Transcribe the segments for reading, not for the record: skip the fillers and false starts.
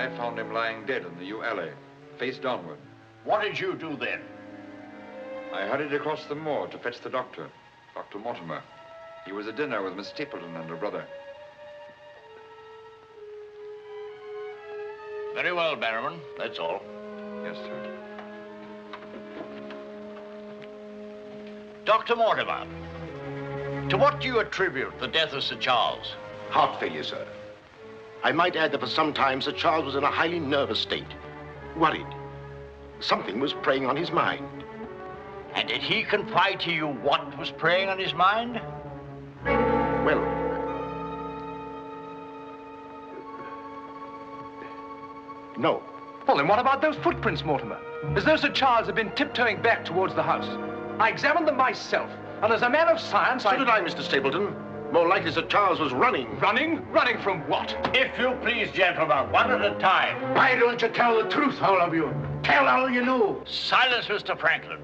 I found him lying dead in the yew alley, face downward. What did you do then? I hurried across the moor to fetch the doctor, Dr. Mortimer. He was at dinner with Miss Stapleton and her brother. Very well, Barrowman. That's all. Yes, sir. Dr. Mortimer, to what do you attribute the death of Sir Charles? Heart failure, sir. I might add that for some time Sir Charles was in a highly nervous state. Worried. Something was preying on his mind. And did he confide to you what was preying on his mind? Well, no. Well, then what about those footprints, Mortimer? As though Sir Charles had been tiptoeing back towards the house. I examined them myself, and as a man of science, So did I, Mr. Stapleton. More likely Sir Charles was running. Running? Running from what? If you please, gentlemen, one at a time. Why don't you tell the truth, all of you? Tell all you know. Silence, Mr. Franklin.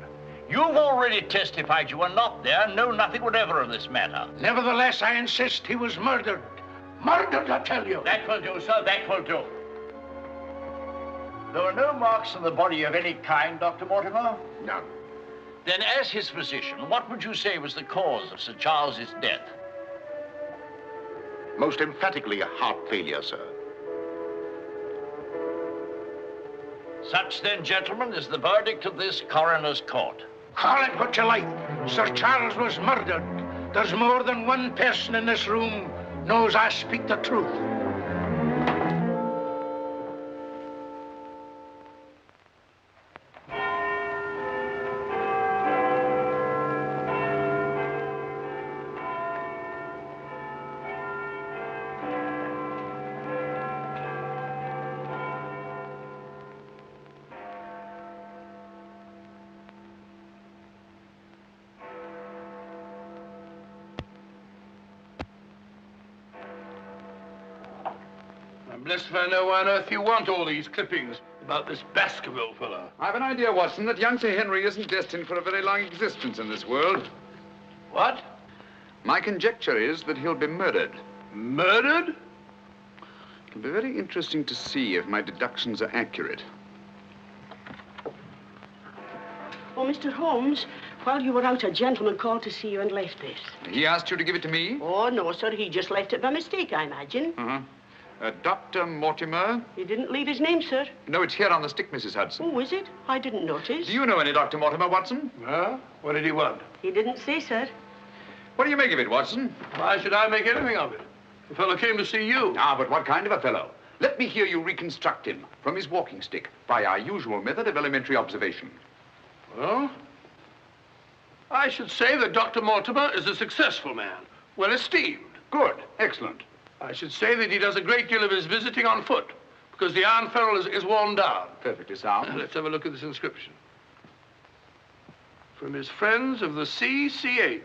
You've already testified you were not there and know nothing whatever of this matter. Nevertheless, I insist he was murdered. Murdered, I tell you. That will do, sir, that will do. There were no marks on the body of any kind, Dr. Mortimer? None. Then, as his physician, what would you say was the cause of Sir Charles's death? Most emphatically a heart failure, sir. Such, then, gentlemen, is the verdict of this coroner's court. Call it what you like. Sir Charles was murdered. There's more than one person in this room knows I speak the truth. I'm blessed if I know why on earth you want all these clippings about this Baskerville fellow. I've an idea, Watson, that young Sir Henry isn't destined for a very long existence in this world. What? My conjecture is that he'll be murdered. Murdered? It'll be very interesting to see if my deductions are accurate. Oh, Mr. Holmes, while you were out, a gentleman called to see you and left this. He asked you to give it to me? Oh, no, sir. He just left it by mistake, I imagine. Uh-huh. Dr. Mortimer? He didn't leave his name, sir. No, it's here on the stick, Mrs. Hudson. Oh, is it? I didn't notice. Do you know any Dr. Mortimer, Watson? Huh? What did he want? He didn't say, sir. What do you make of it, Watson? Why should I make anything of it? The fellow came to see you. Ah, but what kind of a fellow? Let me hear you reconstruct him from his walking stick by our usual method of elementary observation. Well, I should say that Dr. Mortimer is a successful man, well esteemed. Good. Excellent. I should say that he does a great deal of his visiting on foot, because the iron ferrule is worn down. Perfectly sound. Let's have a look at this inscription. From his friends of the CCH.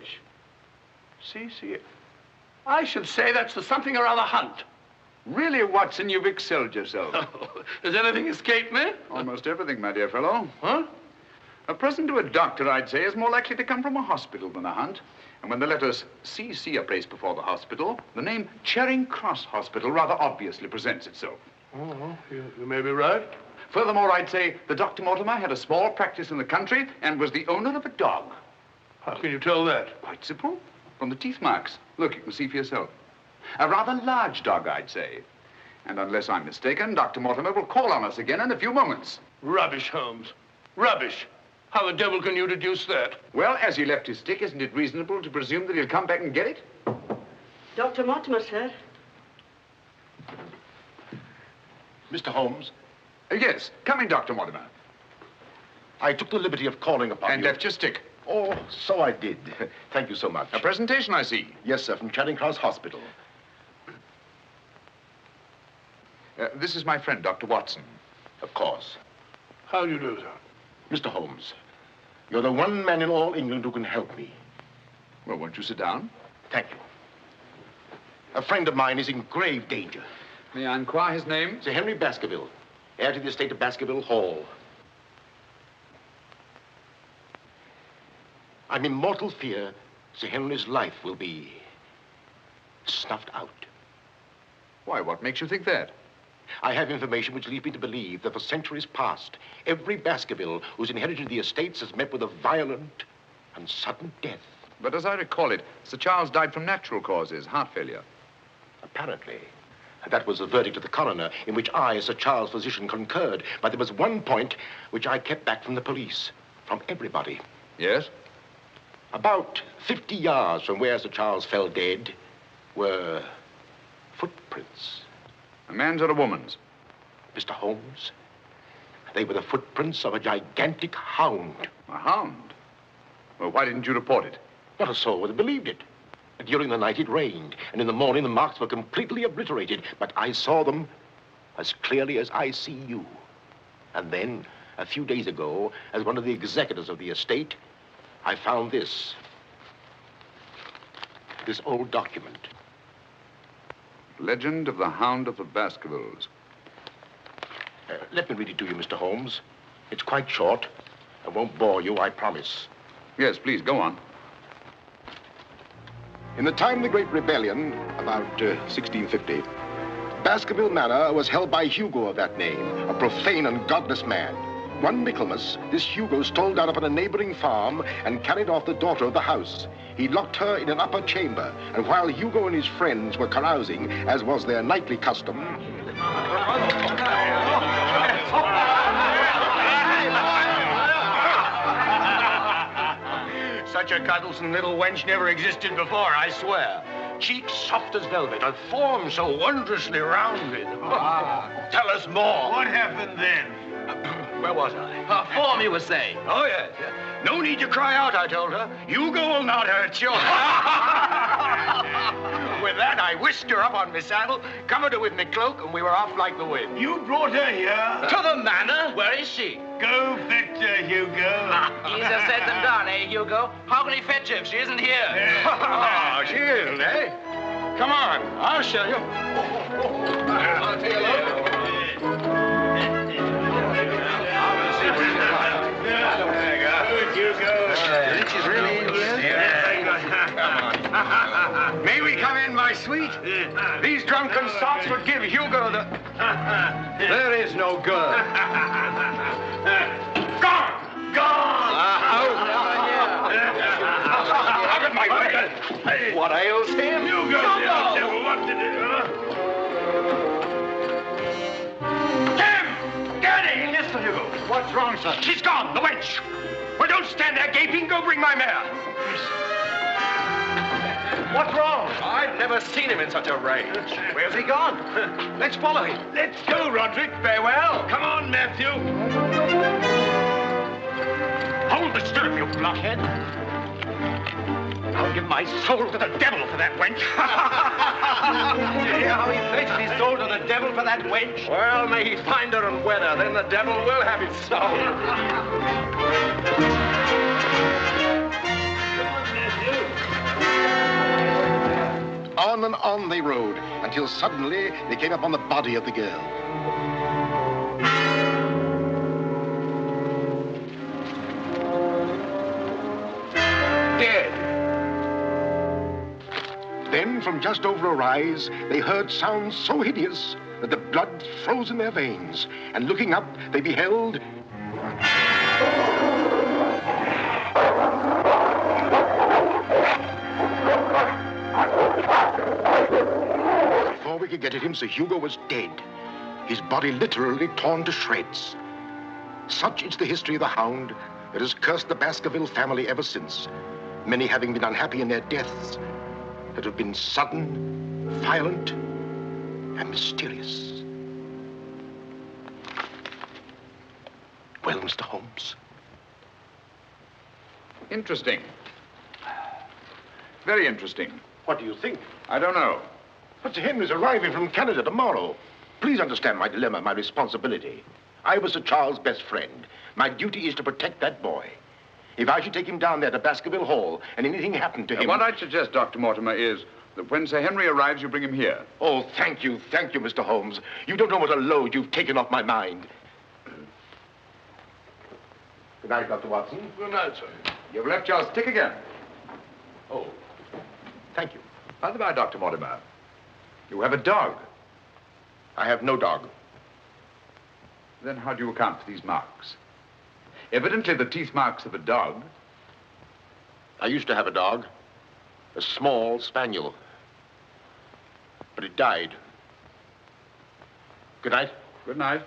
CCH. I should say that's the something or other hunt. Really, Watson, you've excelled yourself. Oh, does anything escape me? Almost everything, my dear fellow. Huh? A present to a doctor, I'd say, is more likely to come from a hospital than a hunt. And when the letters CC are placed before the hospital, the name Charing Cross Hospital rather obviously presents itself. Oh, you may be right. Furthermore, I'd say that Dr. Mortimer had a small practice in the country and was the owner of a dog. How can you tell that? Quite simple. From the teeth marks. Look, you can see for yourself. A rather large dog, I'd say. And unless I'm mistaken, Dr. Mortimer will call on us again in a few moments. Rubbish, Holmes. Rubbish. How the devil can you deduce that? Well, as he left his stick, isn't it reasonable to presume that he'll come back and get it? Dr. Mortimer, sir. Mr. Holmes, Yes. Come in, Dr. Mortimer. I took the liberty of calling upon And you. left your stick. Oh, so I did. Thank you so much. A presentation, I see. Yes, sir, from Charing Cross Hospital. This is my friend, Dr. Watson. Of course. How do you do, sir? Mr. Holmes, you're the one man in all England who can help me. Well, won't you sit down? Thank you. A friend of mine is in grave danger. May I inquire his name? Sir Henry Baskerville, heir to the estate of Baskerville Hall. I'm in mortal fear Sir Henry's life will be snuffed out. Why, what makes you think that? I have information which leads me to believe that for centuries past, every Baskerville who's inherited the estates has met with a violent and sudden death. But as I recall it, Sir Charles died from natural causes, heart failure. Apparently. That was the verdict of the coroner, in which I, as Sir Charles' physician, concurred. But there was one point which I kept back from the police, from everybody. Yes? About 50 yards from where Sir Charles fell dead were footprints. A man's or a woman's? Mr. Holmes, they were the footprints of a gigantic hound. A hound? Well, why didn't you report it? Not a soul would have believed it. During the night it rained, and in the morning the marks were completely obliterated, but I saw them as clearly as I see you. And then, a few days ago, as one of the executors of the estate, I found this old document. Legend of the Hound of the Baskervilles. Let me read it to you, Mr. Holmes. It's quite short. I won't bore you, I promise. Yes, please, go on. In the time of the Great Rebellion, about 1650, Baskerville Manor was held by Hugo of that name, a profane and godless man. One Michaelmas, this Hugo stole down upon a neighboring farm and carried off the daughter of the house. He locked her in an upper chamber, and while Hugo and his friends were carousing, as was their nightly custom, such a cuddlesome little wench never existed before, I swear. Cheeks soft as velvet, a form so wondrously rounded. Tell us more. What happened then? Where was I? Her form, you were saying. Oh, yes. No need to cry out, I told her. Hugo will not hurt you. With that, I whisked her up on my saddle, covered her with my cloak, and we were off like the wind. You brought her here? To the manor? Where is she? Go fetch her, Hugo. Easier said than done, eh, Hugo? How can he fetch her if she isn't here? Oh, she isn't, eh? Come on, I'll show you. I'll take a look. She's really in here? May we come in, my sweet? These drunken sots would give Hugo the... There is no girl. Gone! Gone! Out of my way! What ails him? Hugo! What did it, Jim! Get in! Yes, Sir Hugo. What's wrong, sir? She's gone, the wench! Well, don't stand there gaping. Go bring my mare. What's wrong? I've never seen him in such a rage. Where's he gone? Let's follow him. Let's go, Roderick. Farewell. Come on, Matthew. Hold the stirrup, you blockhead. I'll give my soul to the devil for that wench. Did you hear how he fetched his soul to the devil for that wench? Well, may he find her and wed her, then the devil will have his soul. On and on they rode, until suddenly they came upon the body of the girl. Dead. Then, from just over a rise, they heard sounds so hideous that the blood froze in their veins. And looking up, they beheld... Before we could get at him, Sir Hugo was dead. His body literally torn to shreds. Such is the history of the Hound that has cursed the Baskerville family ever since, many having been unhappy in their deaths that have been sudden, violent, and mysterious. Well, Mr. Holmes? Interesting. Very interesting. What do you think? I don't know. But Sir Henry's arriving from Canada tomorrow. Please understand my dilemma, my responsibility. I was Sir Charles' best friend. My duty is to protect that boy. If I should take him down there to Baskerville Hall and anything happened to him... What I'd suggest, Dr. Mortimer, is that when Sir Henry arrives, you bring him here. Oh, thank you, Mr. Holmes. You don't know what a load you've taken off my mind. Good night, Dr. Watson. Good night, sir. You've left your stick again. Oh, thank you. By the by, Dr. Mortimer, you have a dog. I have no dog. Then how do you account for these marks? Evidently the teeth marks of a dog. I used to have a dog, a small spaniel. But it died. Good night. Good night.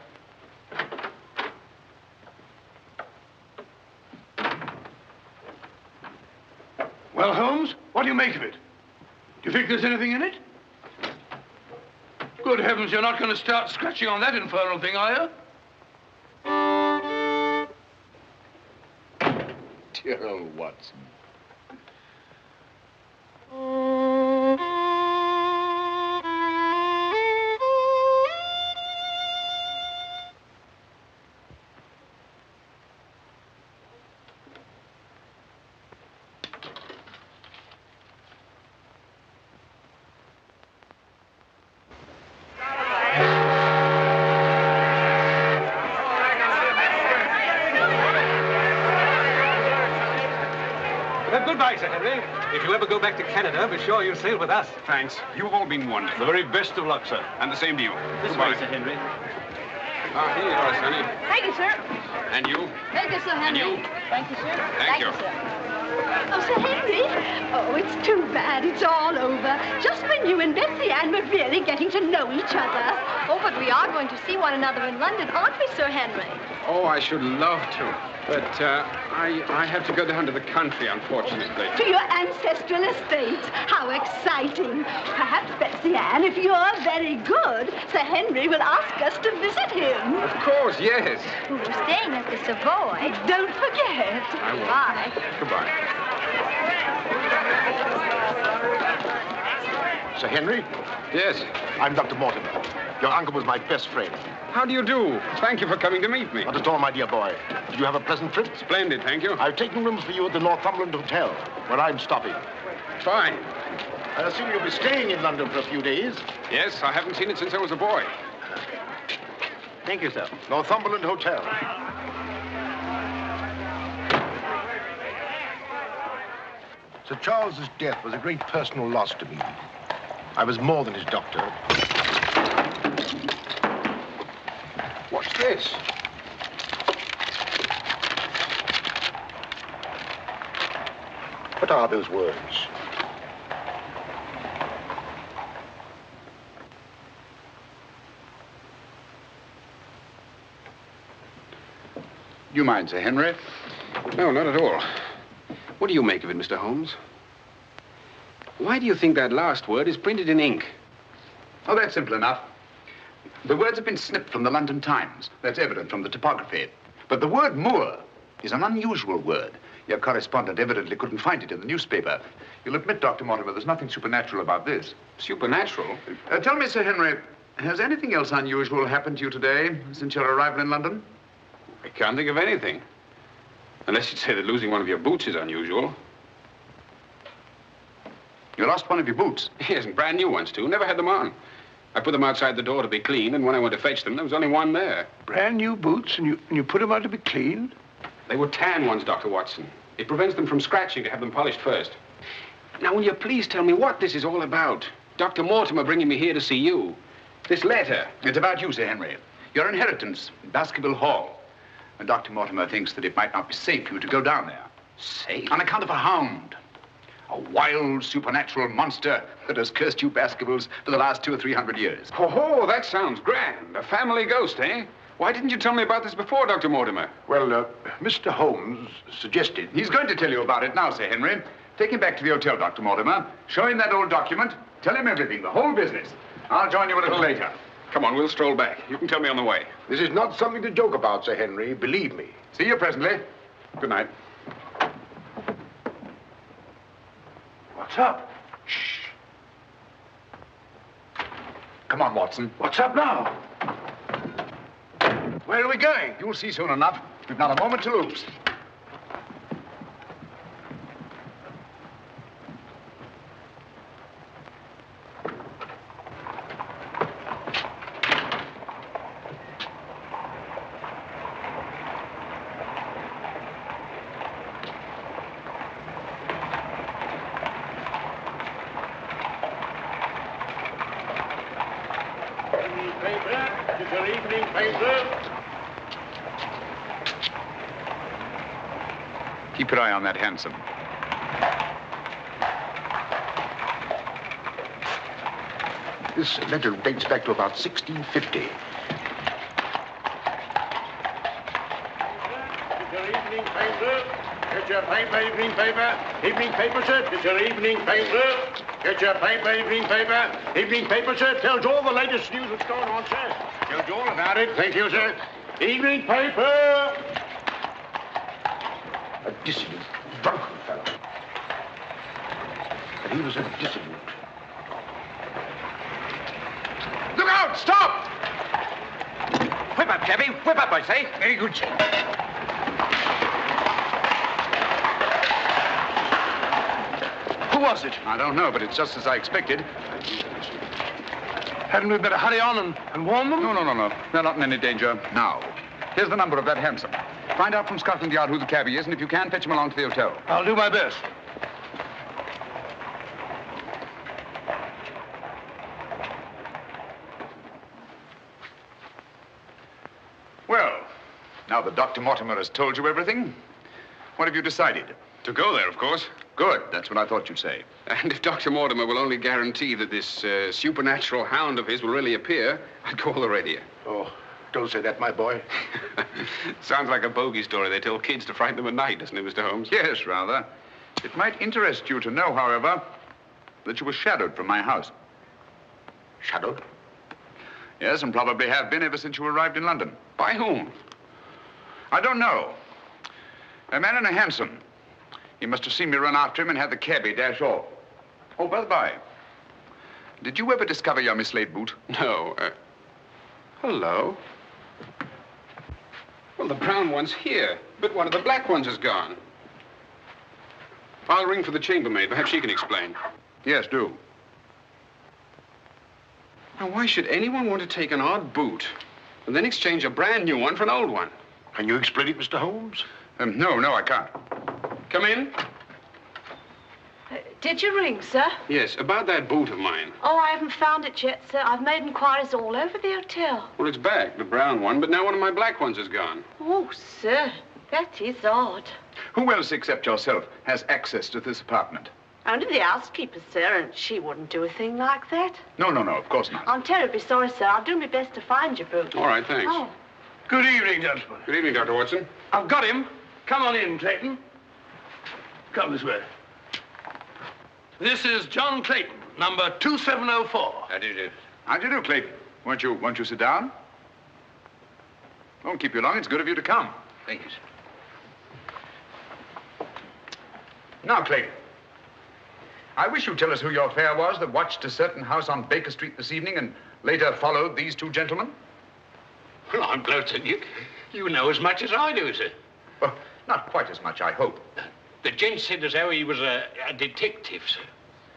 Well, Holmes, what do you make of it? Do you think there's anything in it? Good heavens, you're not going to start scratching on that infernal thing, are you? Dear old Watson. Goodbye, Sir Henry. If you ever go back to Canada, be sure you sail with us. Thanks. You've all been wonderful. The very best of luck, sir. And the same to you. This way, Sir Henry. Ah, here you are, Sonny. Thank you, sir. And you? Thank you, Sir Henry. And you? Thank you, sir. Thank you. sir. Oh, Sir Henry. Oh, it's too bad it's all over. Just when you and Betsy Ann were really getting to know each other. Oh, but we are going to see one another in London, aren't we, Sir Henry? Oh, I should love to. But I have to go down to the country, unfortunately. To your ancestral estate. How exciting. Perhaps, Betsy Ann, if you're very good, Sir Henry will ask us to visit him. Of course, yes. We're staying at the Savoy. Don't forget. I will. Bye. Goodbye. Sir Henry? Yes. I'm Dr. Mortimer. Your uncle was my best friend. How do you do? Thank you for coming to meet me. Not at all, my dear boy. Did you have a pleasant trip? Splendid, thank you. I've taken rooms for you at the Northumberland Hotel, where I'm stopping. Fine. I assume you'll be staying in London for a few days. Yes, I haven't seen it since I was a boy. Thank you, sir. Northumberland Hotel. Sir Charles's death was a great personal loss to me. I was more than his doctor. What's this? What are those words? Do you mind, Sir Henry? No, not at all. What do you make of it, Mr. Holmes? Why do you think that last word is printed in ink? Oh, that's simple enough. The words have been snipped from the London Times. That's evident from the typography. But the word moor is an unusual word. Your correspondent evidently couldn't find it in the newspaper. You'll admit, Dr. Mortimer, there's nothing supernatural about this. Supernatural? Tell me, Sir Henry, has anything else unusual happened to you today since your arrival in London? I can't think of anything. Unless you'd say that losing one of your boots is unusual. You lost one of your boots? Yes, and brand new ones, too. Never had them on. I put them outside the door to be cleaned, and when I went to fetch them, there was only one there. Brand new boots, and you put them out to be cleaned? They were tan ones, Dr. Watson. It prevents them from scratching to have them polished first. Now, will you please tell me what this is all about? Dr. Mortimer bringing me here to see you. This letter. It's about you, Sir Henry. Your inheritance in Baskerville Hall. And Dr. Mortimer thinks that it might not be safe for you to go down there. Safe? On account of a hound. A wild, supernatural monster that has cursed you Baskervilles for the last 200 or 300 years. Oh, that sounds grand. A family ghost, eh? Why didn't you tell me about this before, Dr. Mortimer? Well, Mr. Holmes suggested... He's going to tell you about it now, Sir Henry. Take him back to the hotel, Dr. Mortimer. Show him that old document. Tell him everything, the whole business. I'll join you a little later. Come on, we'll stroll back. You can tell me on the way. This is not something to joke about, Sir Henry. Believe me. See you presently. Good night. What's up? Shh. Come on, Watson. What's up now? Where are we going? You'll see soon enough. We've not a moment to lose. Keep your eye on that hansom. This letter dates back to about 1650. Your evening paper. Get your paper, evening paper. Evening paper, sir. Get your evening paper. Get your paper, evening paper. Evening paper, sir. Tells all the latest news that's going on, sir. Tells you all about it. Thank you, sir. Evening paper. A dissident, drunken fellow. And he was a dissident. Look out! Stop! Whip up, cabby. Whip up, I say. Very good, sir. Who was it? I don't know, but it's just as I expected. Hadn't we better hurry on and warn them? No. They're not in any danger now. Here's the number of that hansom. Find out from Scotland Yard who the cabby is, and if you can, fetch him along to the hotel. I'll do my best. Well, now that Dr. Mortimer has told you everything, what have you decided? To go there, of course. Good. That's what I thought you'd say. And if Dr. Mortimer will only guarantee that this supernatural hound of his will really appear, I'd go all the readier. Oh, don't say that, my boy. Sounds like a bogey story they tell kids to frighten them at night, doesn't it, Mr. Holmes? Yes, rather. It might interest you to know, however, that you were shadowed from my house. Shadowed? Yes, and probably have been ever since you arrived in London. By whom? I don't know. A man in a hansom. He must have seen me run after him and had the cabby dash off. Oh, by the by, did you ever discover your mislaid boot? No. Hello? Well, the brown one's here, but one of the black ones is gone. I'll ring for the chambermaid. Perhaps she can explain. Yes, do. Now, why should anyone want to take an odd boot and then exchange a brand new one for an old one? Can you explain it, Mr. Holmes? No, I can't. Come in. Did you ring, sir? Yes, about that boot of mine. Oh, I haven't found it yet, sir. I've made inquiries all over the hotel. Well, it's back, the brown one, but now one of my black ones is gone. Oh, sir, that is odd. Who else except yourself has access to this apartment? Only the housekeeper, sir, and she wouldn't do a thing like that. No, of course not. I'm terribly sorry, sir. I'll do my best to find your boot. All right, thanks. Oh. Good evening, gentlemen. Good evening, Dr. Watson. I've got him. Come on in, Clayton. Come this way. This is John Clayton, number 2704. How do you do? How do you do, Clayton? Won't you sit down? Won't keep you long. It's good of you to come. Thank you, sir. Now, Clayton, I wish you'd tell us who your fare was that watched a certain house on Baker Street this evening and later followed these two gentlemen. Well, I'm glad that you know as much as I do, sir. Well, not quite as much, I hope. The gent said as how he was a detective, sir.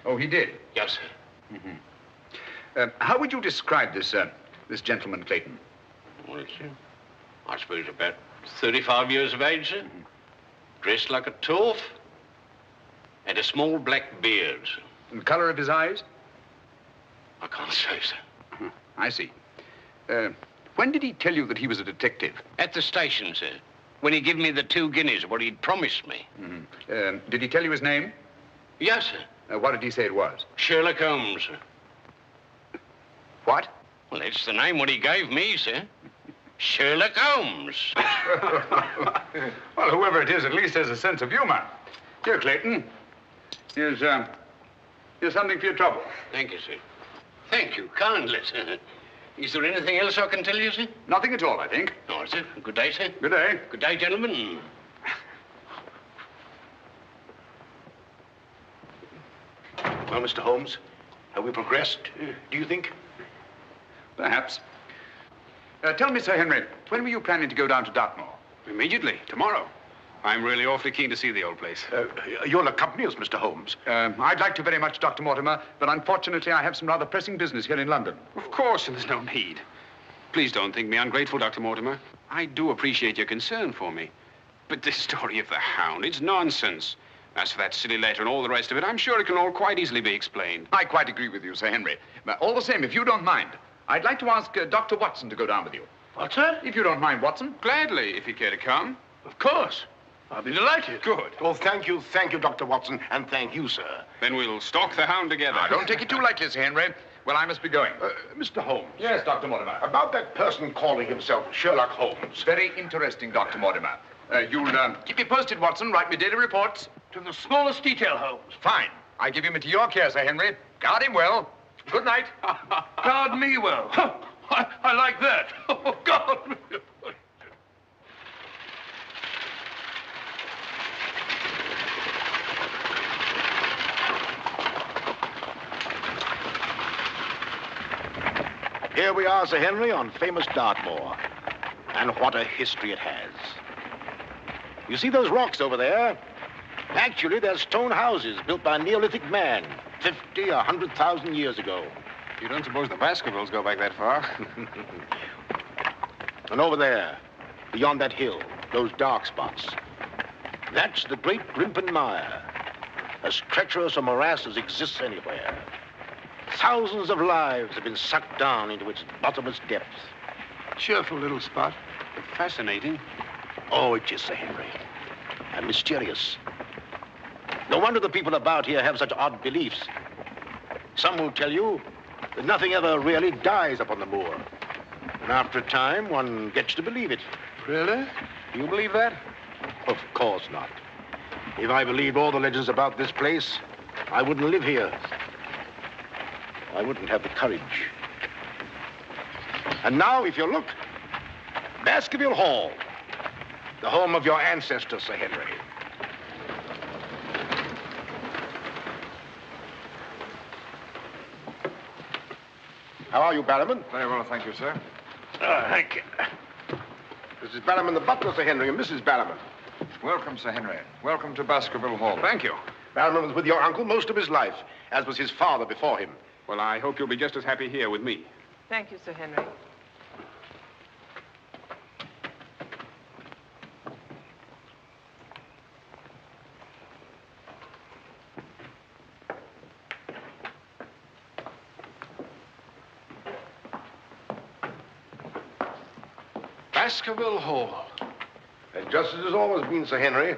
Oh, he did? Yes, sir. Mm-hmm. How would you describe this gentleman, Clayton? Well, it's, I suppose about 35 years of age, sir. Mm-hmm. Dressed like a toff. And a small black beard, sir. And the color of his eyes? I can't say, sir. I see. When did he tell you that he was a detective? At the station, sir. When he gave me the 2 guineas, what he'd promised me. Mm-hmm. Did he tell you his name? Yes, sir. What did he say it was? Sherlock Holmes, sir. What? Well, that's the name what he gave me, sir. Sherlock Holmes. Well, whoever it is at least has a sense of humor. Here, Clayton. Here's something for your trouble. Thank you, sir. Thank you kindly, sir. Is there anything else I can tell you, sir? Nothing at all, I think. No, sir. Good day, sir. Good day. Good day, gentlemen. Well, Mr. Holmes, have we progressed, do you think? Perhaps. Tell me, Sir Henry, when were you planning to go down to Dartmoor? Immediately, tomorrow. I'm really awfully keen to see the old place. You'll accompany us, Mr. Holmes. I'd like to very much, Dr. Mortimer, but unfortunately I have some rather pressing business here in London. Of course, and there's no need. Please don't think me ungrateful, Dr. Mortimer. I do appreciate your concern for me. But this story of the Hound, it's nonsense. As for that silly letter and all the rest of it, I'm sure it can all quite easily be explained. I quite agree with you, Sir Henry. But all the same, if you don't mind, I'd like to ask Dr. Watson to go down with you. What, sir? If you don't mind, Watson. Gladly, if you'd care to come. Of course. I'll be delighted. Good. Oh, thank you, Dr. Watson, and thank you, sir. Then we'll stalk the Hound together. Now, don't take it too lightly, Sir Henry. Well, I must be going. Mr. Holmes. Yes, Dr. Mortimer. About that person calling himself Sherlock Holmes. Very interesting, Dr. Mortimer. You'll keep me posted, Watson. Write me daily reports. To the smallest detail, Holmes. Fine. I give him into your care, Sir Henry. Guard him well. Good night. Guard me well. I like that. Oh, guard me. Here we are, Sir Henry, on famous Dartmoor. And what a history it has. You see those rocks over there? Actually, they're stone houses built by a Neolithic man 50 or 100,000 years ago. You don't suppose the Baskervilles go back that far? And over there, beyond that hill, those dark spots, that's the great Grimpen Mire, as treacherous a morass as exists anywhere. Thousands of lives have been sucked down into its bottomless depths. Cheerful little spot. Fascinating. Oh, it is, Sir Henry. And mysterious. No wonder the people about here have such odd beliefs. Some will tell you that nothing ever really dies upon the moor. And after a time, one gets to believe it. Really? You believe that? Of course not. If I believed all the legends about this place, I wouldn't live here. I wouldn't have the courage. And now, if you look, Baskerville Hall, the home of your ancestors, Sir Henry. How are you, Barrowman? Very well, thank you, sir. Thank you. This is Barrowman the butler, Sir Henry, and Mrs. Barrowman. Welcome, Sir Henry. Welcome to Baskerville Hall. Thank you. Barrowman was with your uncle most of his life, as was his father before him. Well, I hope you'll be just as happy here with me. Thank you, Sir Henry. Baskerville Hall. And just as it's always been, Sir Henry,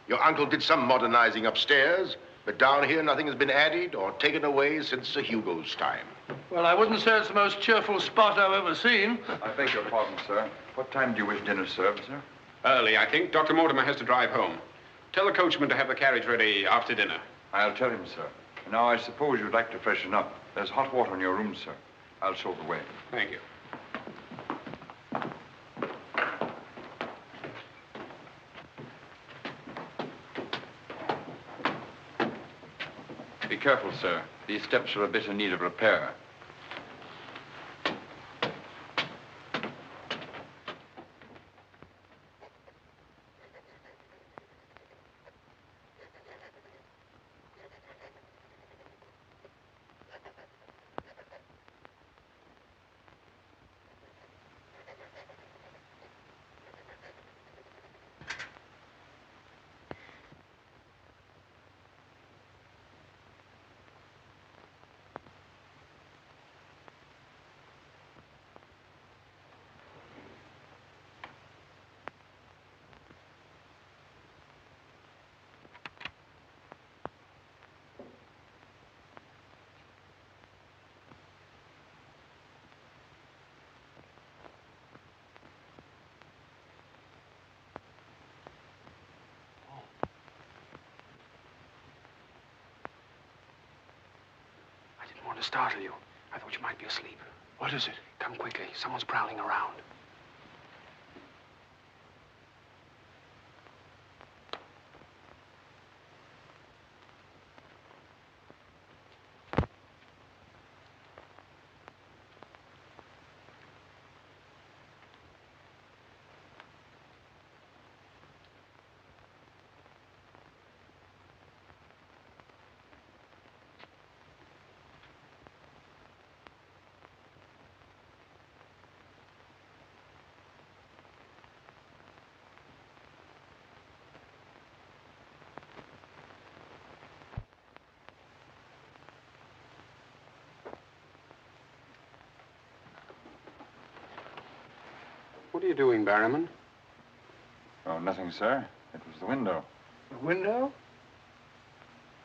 your uncle did some modernizing upstairs, but down here nothing has been added or taken away since Sir Hugo's time. Well, I wouldn't say it's the most cheerful spot I've ever seen. I beg your pardon, sir. What time do you wish dinner served, sir? Early, I think. Dr. Mortimer has to drive home. Tell the coachman to have the carriage ready after dinner. I'll tell him, sir. Now, I suppose you'd like to freshen up. There's hot water in your room, sir. I'll show the way. Thank you. Be careful, sir. These steps are a bit in need of repair. I want to startle you. I thought you might be asleep. What is it? Come quickly. Someone's prowling around. What are you doing, Barrowman? Oh, nothing, sir. It was the window. The window?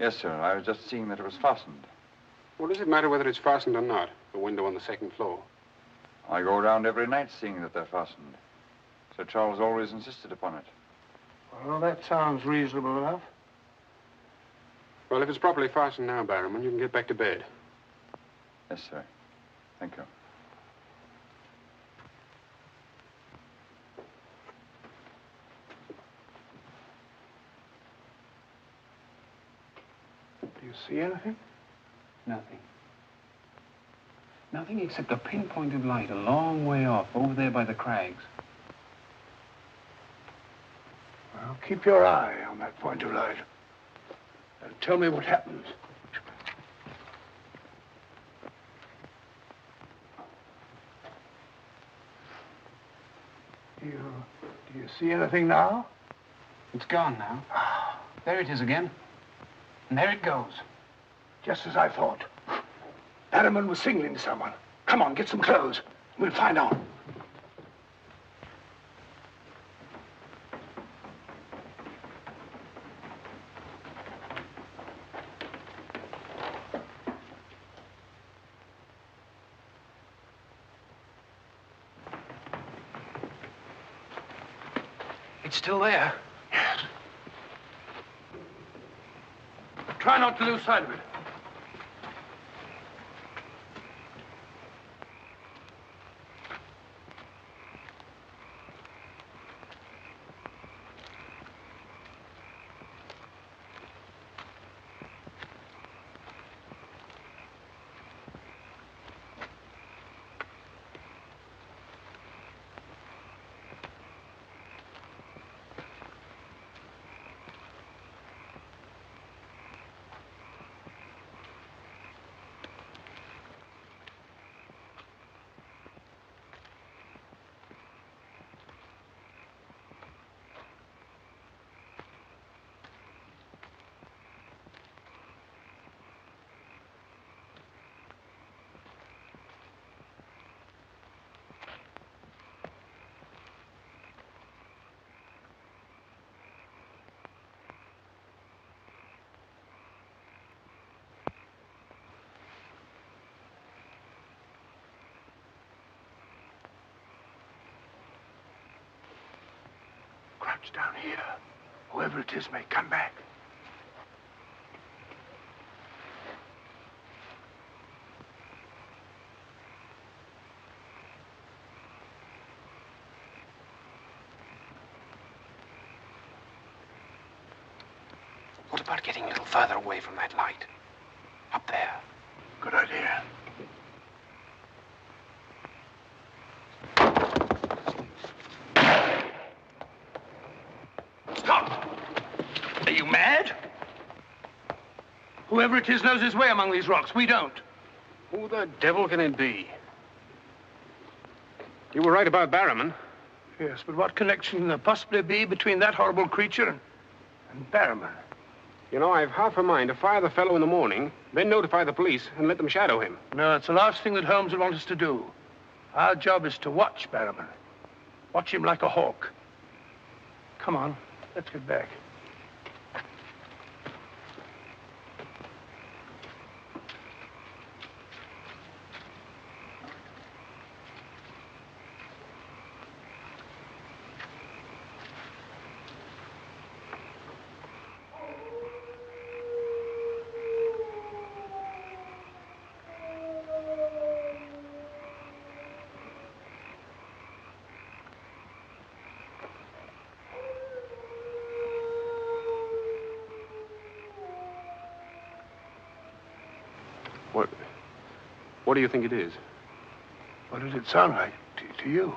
Yes, sir. I was just seeing that it was fastened. What does it matter whether it's fastened or not? The window on the second floor. I go around every night seeing that they're fastened. Sir Charles always insisted upon it. Well, that sounds reasonable enough. Well, if it's properly fastened now, Barrowman, you can get back to bed. Yes, sir. Thank you. Do you see anything? Nothing. Nothing except a pinpointed light a long way off, over there by the crags. Well, keep your eye on that point of light. And tell me what happens. Do you see anything now? It's gone now. There it is again. And there it goes. Just as I thought. Barrowman was signaling to someone. Come on, get some clothes. We'll find out. It's still there. Yes. Try not to lose sight of it. Crouch down here. Whoever it is may come back. What about getting a little further away from that light? Up there. Good idea. Stop! Are you mad? Whoever it is knows his way among these rocks. We don't. Who the devil can it be? You were right about Barrowman. Yes, but what connection can there possibly be between that horrible creature and Barrowman? You know, I've half a mind to fire the fellow in the morning, then notify the police and let them shadow him. No, it's the last thing that Holmes would want us to do. Our job is to watch Barrowman. Watch him like a hawk. Come on, let's get back. What do you think it is? What did it sound like to you?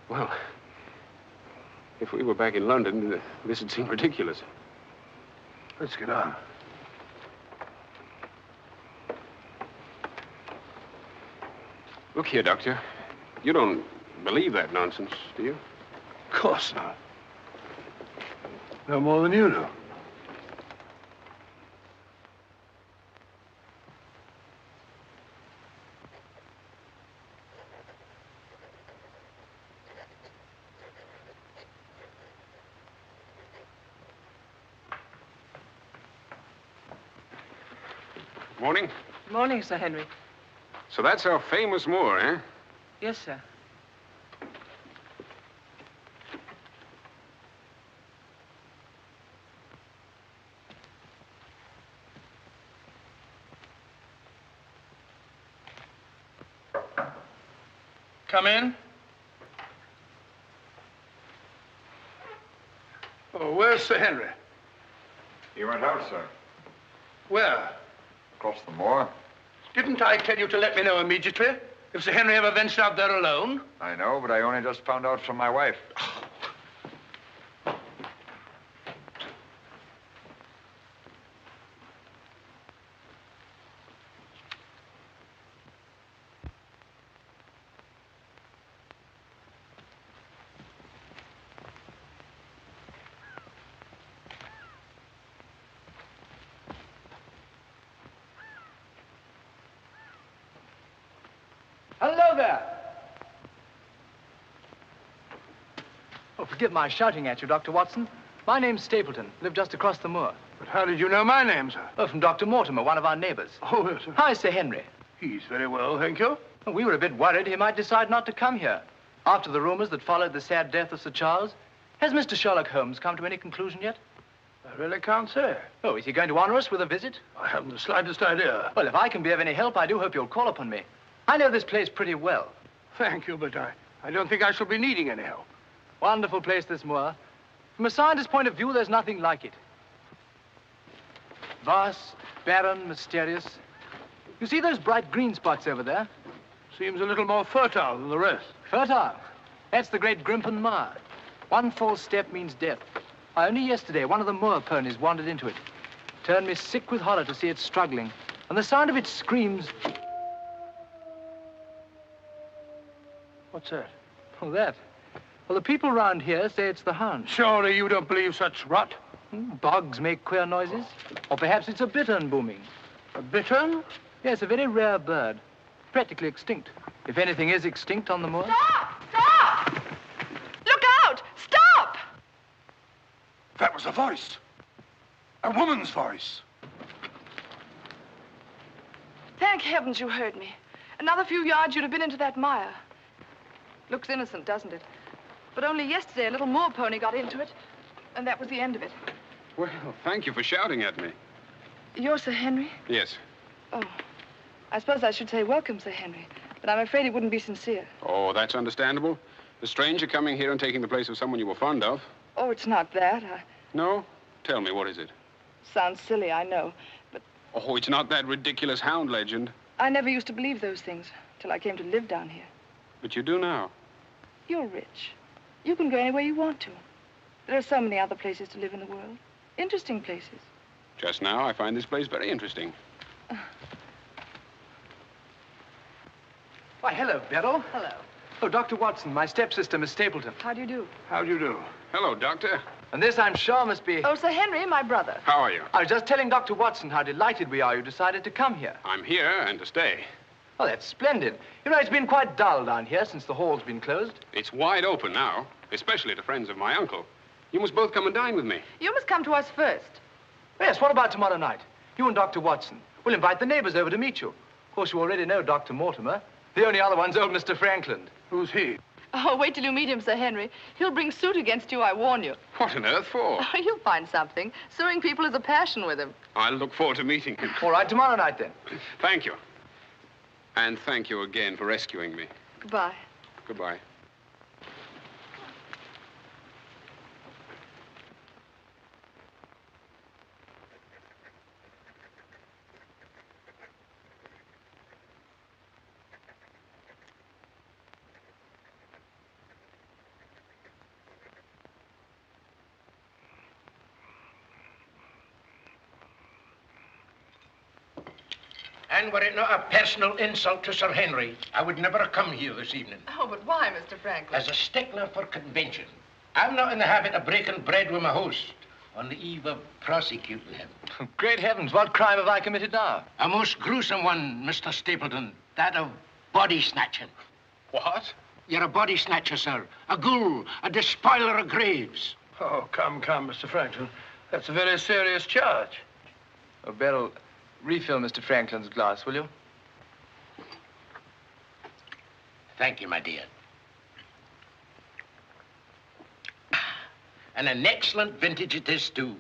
Well, if we were back in London, this would seem ridiculous. Let's get on. Look here, Doctor. You don't believe that nonsense, do you? Of course not. No more than you do. Morning. Morning, Sir Henry. So that's our famous Moor, eh? Yes, sir. Come in. Oh, where's Sir Henry? He went out, sir. Where? Across the moor. Didn't I tell you to let me know immediately if Sir Henry ever ventured out there alone? I know, but I only just found out from my wife. Hello there. Oh, forgive my shouting at you, Dr. Watson. My name's Stapleton. Live just across the moor. But how did you know my name, sir? Oh, from Dr. Mortimer, one of our neighbors. Oh, yes, sir. Hi, Sir Henry. He's very well, thank you. Well, we were a bit worried he might decide not to come here. After the rumors that followed the sad death of Sir Charles, has Mr. Sherlock Holmes come to any conclusion yet? I really can't say. Oh, is he going to honor us with a visit? I haven't the slightest idea. Well, if I can be of any help, I do hope you'll call upon me. I know this place pretty well. Thank you, but I don't think I shall be needing any help. Wonderful place, this moor. From a scientist's point of view, there's nothing like it. Vast, barren, mysterious. You see those bright green spots over there? Seems a little more fertile than the rest. Fertile? That's the great Grimpen Mire. One false step means death. Only yesterday, one of the moor ponies wandered into it. Turned me sick with horror to see it struggling. And the sound of its screams... What's that? Oh, that? Well, the people round here say it's the Hound. Surely you don't believe such rot? Bogs make queer noises. Or perhaps it's a bittern booming. A bittern? Yes, a very rare bird. Practically extinct. If anything is extinct on the moor. Stop! Stop! Look out! Stop! That was a voice. A woman's voice. Thank heavens you heard me. Another few yards, you'd have been into that mire. Looks innocent, doesn't it? But only yesterday, a little moor pony got into it, and that was the end of it. Well, thank you for shouting at me. You're Sir Henry? Yes. Oh. I suppose I should say welcome, Sir Henry, but I'm afraid it wouldn't be sincere. Oh, that's understandable. A stranger coming here and taking the place of someone you were fond of. Oh, it's not that. No? Tell me, what is it? Sounds silly, I know, but Oh, it's not that ridiculous Hound legend. I never used to believe those things till I came to live down here. But you do now. You're rich. You can go anywhere you want to. There are so many other places to live in the world. Interesting places. Just now, I find this place very interesting. Why, hello, Beryl. Hello. Oh, Dr. Watson, my stepsister, Miss Stapleton. How do you do? How do you do? Hello, Doctor. And this, I'm sure, must be... Oh, Sir Henry, my brother. How are you? I was just telling Dr. Watson how delighted we are you decided to come here. I'm here and to stay. Oh, that's splendid. You know, it's been quite dull down here since the hall's been closed. It's wide open now, especially to friends of my uncle. You must both come and dine with me. You must come to us first. Yes, what about tomorrow night? You and Dr. Watson. We'll invite the neighbors over to meet you. Of course, you already know Dr. Mortimer. The only other one's old Mr. Franklin. Who's he? Oh, wait till you meet him, Sir Henry. He'll bring suit against you, I warn you. What on earth for? Oh, you'll find something. Suing people is a passion with him. I'll look forward to meeting him. All right, tomorrow night, then. Thank you. And thank you again for rescuing me. Goodbye. Goodbye. And were it not a personal insult to Sir Henry, I would never have come here this evening. Oh, but why, Mr. Franklin? As a stickler for convention, I'm not in the habit of breaking bread with my host on the eve of prosecuting him. Great heavens, what crime have I committed now? A most gruesome one, Mr. Stapleton. That of body snatching. What? You're a body snatcher, sir. A ghoul, a despoiler of graves. Oh, come, Mr. Franklin. That's a very serious charge. Oh, Beryl, Refill Mr. Franklin's glass, will you? Thank you, my dear. And an excellent vintage it is, too.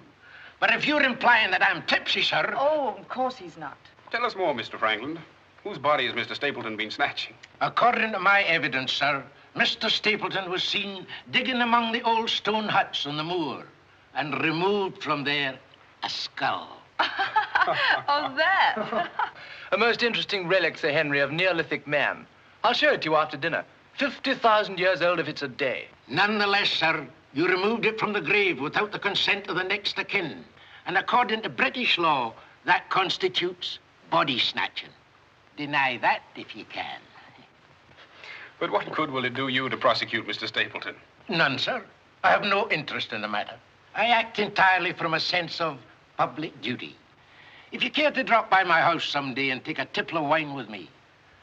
But if you're implying that I'm tipsy, sir... Oh, of course he's not. Tell us more, Mr. Frankland. Whose body has Mr. Stapleton been snatching? According to my evidence, sir, Mr. Stapleton was seen digging among the old stone huts on the moor and removed from there a skull. Oh, that. A most interesting relic, Sir Henry, of Neolithic man. I'll show it to you after dinner. 50,000 years old if it's a day. Nonetheless, sir, you removed it from the grave without the consent of the next of kin. And according to British law, that constitutes body snatching. Deny that if you can. But what good will it do you to prosecute Mr. Stapleton? None, sir. I have no interest in the matter. I act entirely from a sense of public duty. If you care to drop by my house someday and take a tipple of wine with me,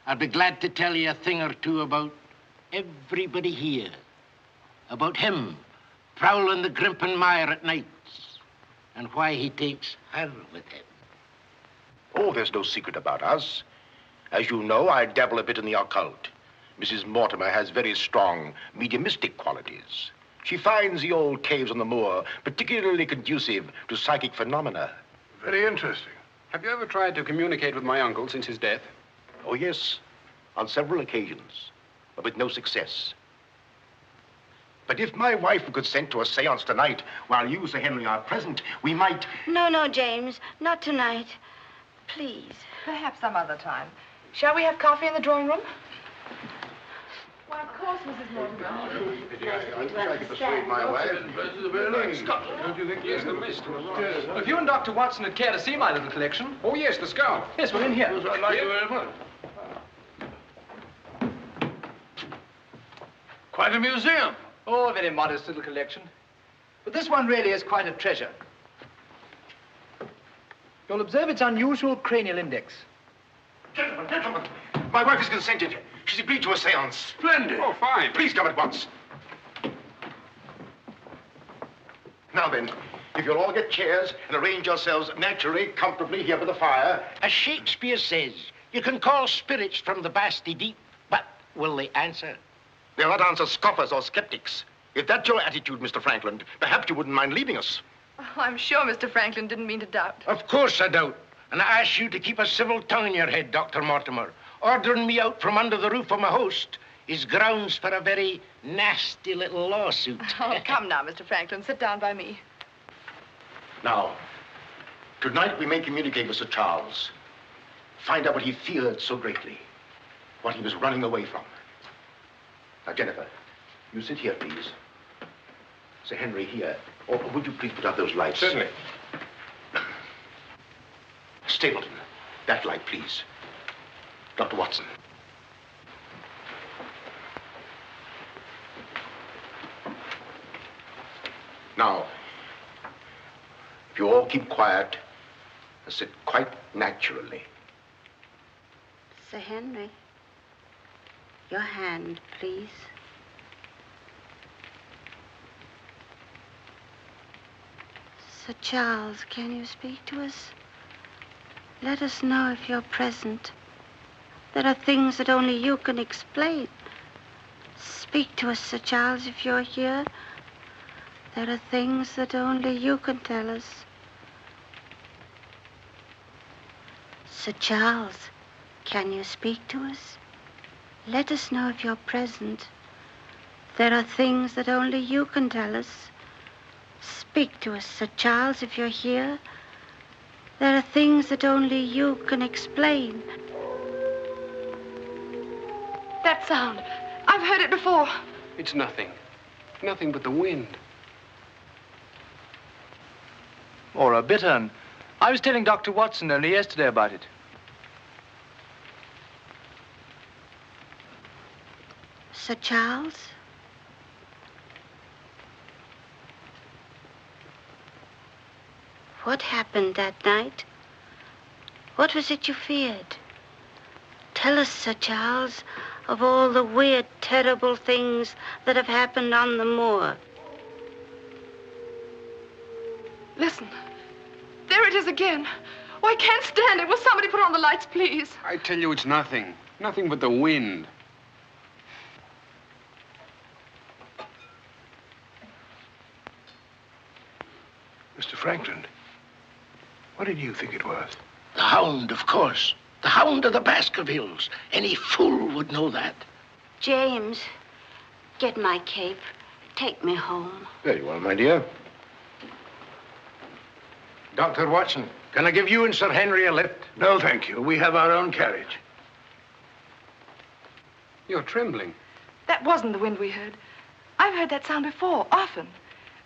I'll be glad to tell you a thing or two about everybody here. About him prowling the Grimpen Mire at nights and why he takes her with him. Oh, there's no secret about us. As you know, I dabble a bit in the occult. Mrs. Mortimer has very strong mediumistic qualities. She finds the old caves on the moor particularly conducive to psychic phenomena. Very interesting. Have you ever tried to communicate with my uncle since his death? Oh, yes, on several occasions, but with no success. But if my wife would consent to a seance tonight, while you, Sir Henry, are present, we might... No, James, not tonight. Please. Perhaps some other time. Shall we have coffee in the drawing room? Why, of course, Mrs. Mortimer. I wish I could persuade my wife. Don't you think there's the list? Well, if you and Dr. Watson would care to see my little collection. Oh, yes, the scarf. Yes, we're in here. I'd like you very much. Quite a museum. Oh, a very modest little collection. But this one really is quite a treasure. You'll observe its unusual cranial index. Gentlemen, my wife has consented. She's agreed to a seance. Splendid. Oh, fine. Please come at once. Now then, if you'll all get chairs and arrange yourselves naturally, comfortably here by the fire. As Shakespeare says, you can call spirits from the vasty deep, but will they answer? They'll not answer scoffers or skeptics. If that's your attitude, Mr. Frankland, perhaps you wouldn't mind leaving us. Oh, I'm sure Mr. Franklin didn't mean to doubt. Of course I doubt. And I ask you to keep a civil tongue in your head, Dr. Mortimer. Ordering me out from under the roof of my host is grounds for a very nasty little lawsuit. Oh, come now, Mr. Franklin. Sit down by me. Now, tonight we may communicate with Sir Charles. Find out what he feared so greatly. What he was running away from. Now, Jennifer, you sit here, please. Sir Henry, here. Or would you please put out those lights? Certainly. Stapleton, that light, please. Dr. Watson. Now, if you all keep quiet and sit quite naturally. Sir Henry, your hand, please. Sir Charles, can you speak to us? Let us know if you're present. There are things that only you can explain. Speak to us, Sir Charles, if you're here. There are things that only you can tell us. Sir Charles, can you speak to us? Let us know if you're present. There are things that only you can tell us. Speak to us, Sir Charles, if you're here. There are things that only you can explain. That sound. I've heard it before. It's nothing. Nothing but the wind. Or a bittern. I was telling Dr. Watson only yesterday about it. Sir Charles? What happened that night? What was it you feared? Tell us, Sir Charles, of all the weird, terrible things that have happened on the moor. Listen. There it is again. Oh, I can't stand it. Will somebody put on the lights, please? I tell you, it's nothing. Nothing but the wind. Mr. Franklin, what did you think it was? The Hound, of course. The Hound of the Baskervilles. Any fool would know that. James, get my cape. Take me home. Very well, my dear. Dr. Watson, can I give you and Sir Henry a lift? No, thank you. We have our own carriage. You're trembling. That wasn't the wind we heard. I've heard that sound before, often.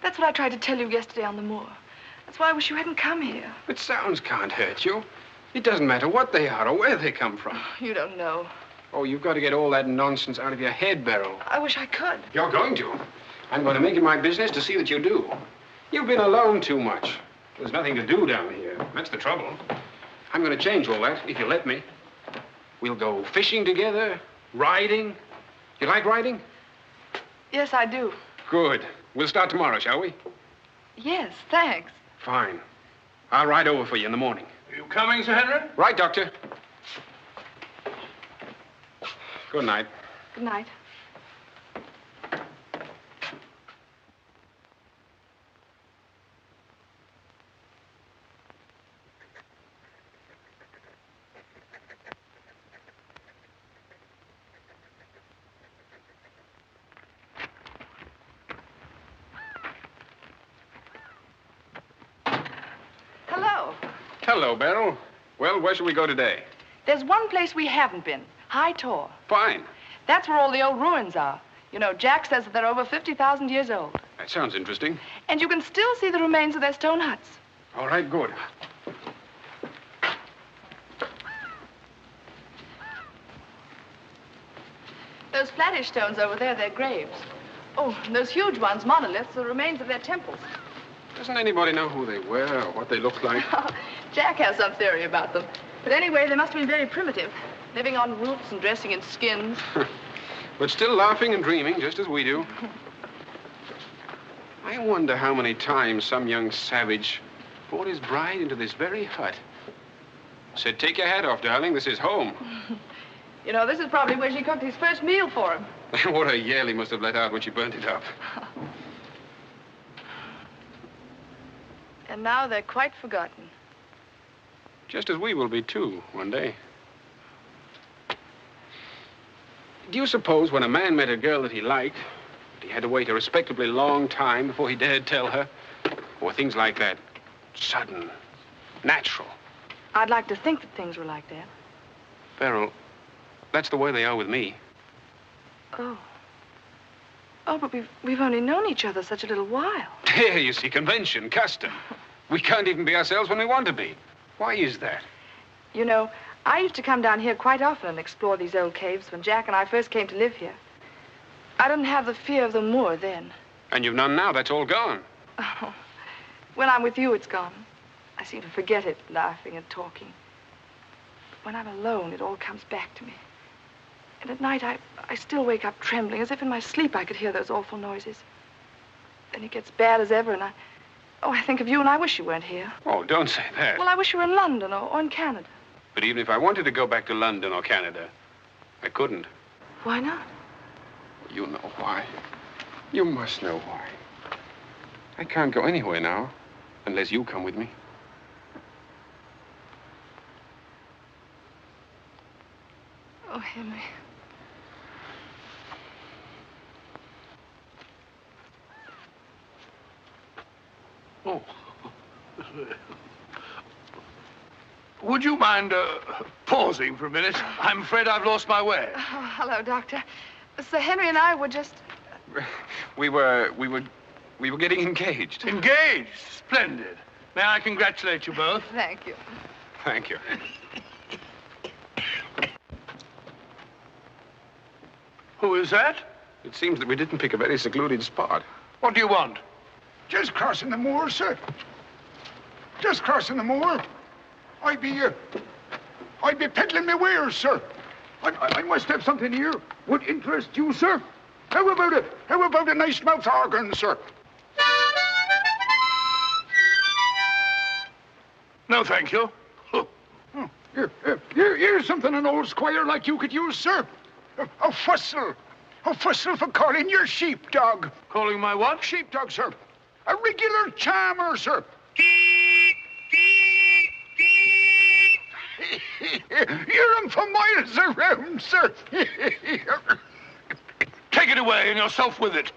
That's what I tried to tell you yesterday on the moor. That's why I wish you hadn't come here. But sounds can't hurt you. It doesn't matter what they are or where they come from. You don't know. Oh, you've got to get all that nonsense out of your head, Beryl. I wish I could. You're going to. I'm going to make it my business to see that you do. You've been alone too much. There's nothing to do down here. That's the trouble. I'm going to change all that, if you let me. We'll go fishing together, riding. You like riding? Yes, I do. Good. We'll start tomorrow, shall we? Yes, thanks. Fine. I'll ride over for you in the morning. Are you coming, Sir Henry? Right, Doctor. Good night. Good night. Hello. Hello, Beryl. Well, where shall we go today? There's one place we haven't been. High Tor. Fine. That's where all the old ruins are. You know, Jack says that they're over 50,000 years old. That sounds interesting. And you can still see the remains of their stone huts. All right, good. Those flattish stones over there, they're graves. Oh, and those huge ones, monoliths, the remains of their temples. Doesn't anybody know who they were or what they looked like? Jack has some theory about them. But anyway, they must have been very primitive, living on roots and dressing in skins. But still laughing and dreaming, just as we do. I wonder how many times some young savage brought his bride into this very hut. Said, take your hat off, darling, this is home. You know, this is probably where she cooked his first meal for him. What a yell he must have let out when she burnt it up. And now they're quite forgotten. Just as we will be, too, one day. Do you suppose when a man met a girl that he liked, he had to wait a respectably long time before he dared tell her? Or things like that, sudden, natural? I'd like to think that things were like that. Beryl, that's the way they are with me. Oh. Oh, but we've only known each other such a little while. There, you see, convention, custom. We can't even be ourselves when we want to be. Why is that? You know, I used to come down here quite often and explore these old caves when Jack and I first came to live here. I didn't have the fear of the moor then. And you've none now. That's all gone. Oh, when I'm with you, it's gone. I seem to forget it, laughing and talking. But when I'm alone, it all comes back to me. And at night, I still wake up trembling, as if in my sleep I could hear those awful noises. Then it gets bad as ever, and I think of you, and I wish you weren't here. Oh, don't say that. Well, I wish you were in London or in Canada. But even if I wanted to go back to London or Canada, I couldn't. Why not? You know why. You must know why. I can't go anywhere now unless you come with me. Oh, Henry. Oh. Would you mind pausing for a minute? I'm afraid I've lost my way. Oh, hello, Doctor. Sir Henry and I were just... We were getting engaged. Engaged? Splendid. May I congratulate you both? Thank you. Thank you. Who is that? It seems that we didn't pick a very secluded spot. What do you want? Just crossing the moor, sir. Just crossing the moor. I'd be peddling my wares, sir. I must have something here. Would interest you, sir. How about it? How about a nice mouth organ, sir? No, thank you. Here's something an old squire like you could use, sir. A fussel. A fussel for calling your sheepdog. Calling my what? Sheepdog, sir. A regular charmer, sir. Hear him for miles around, sir. Take it away and yourself with it.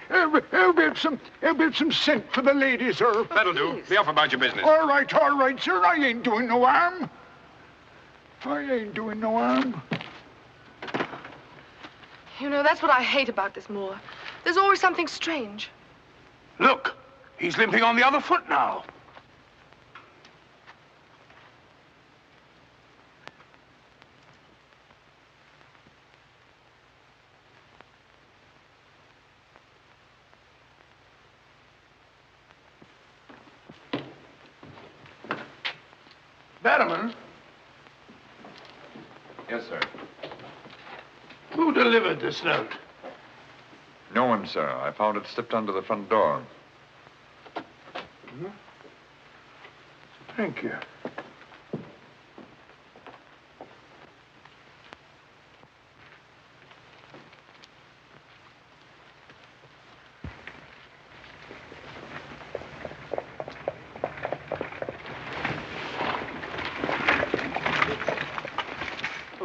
How about some scent for the lady, sir? That'll do. Be off about your business. All right, sir. I ain't doing no harm. I ain't doing no harm. You know, that's what I hate about this moor. There's always something strange. Look, he's limping on the other foot now. Barrowman? Yes, sir. Who delivered this note? No one, sir. I found it slipped under the front door. Thank you.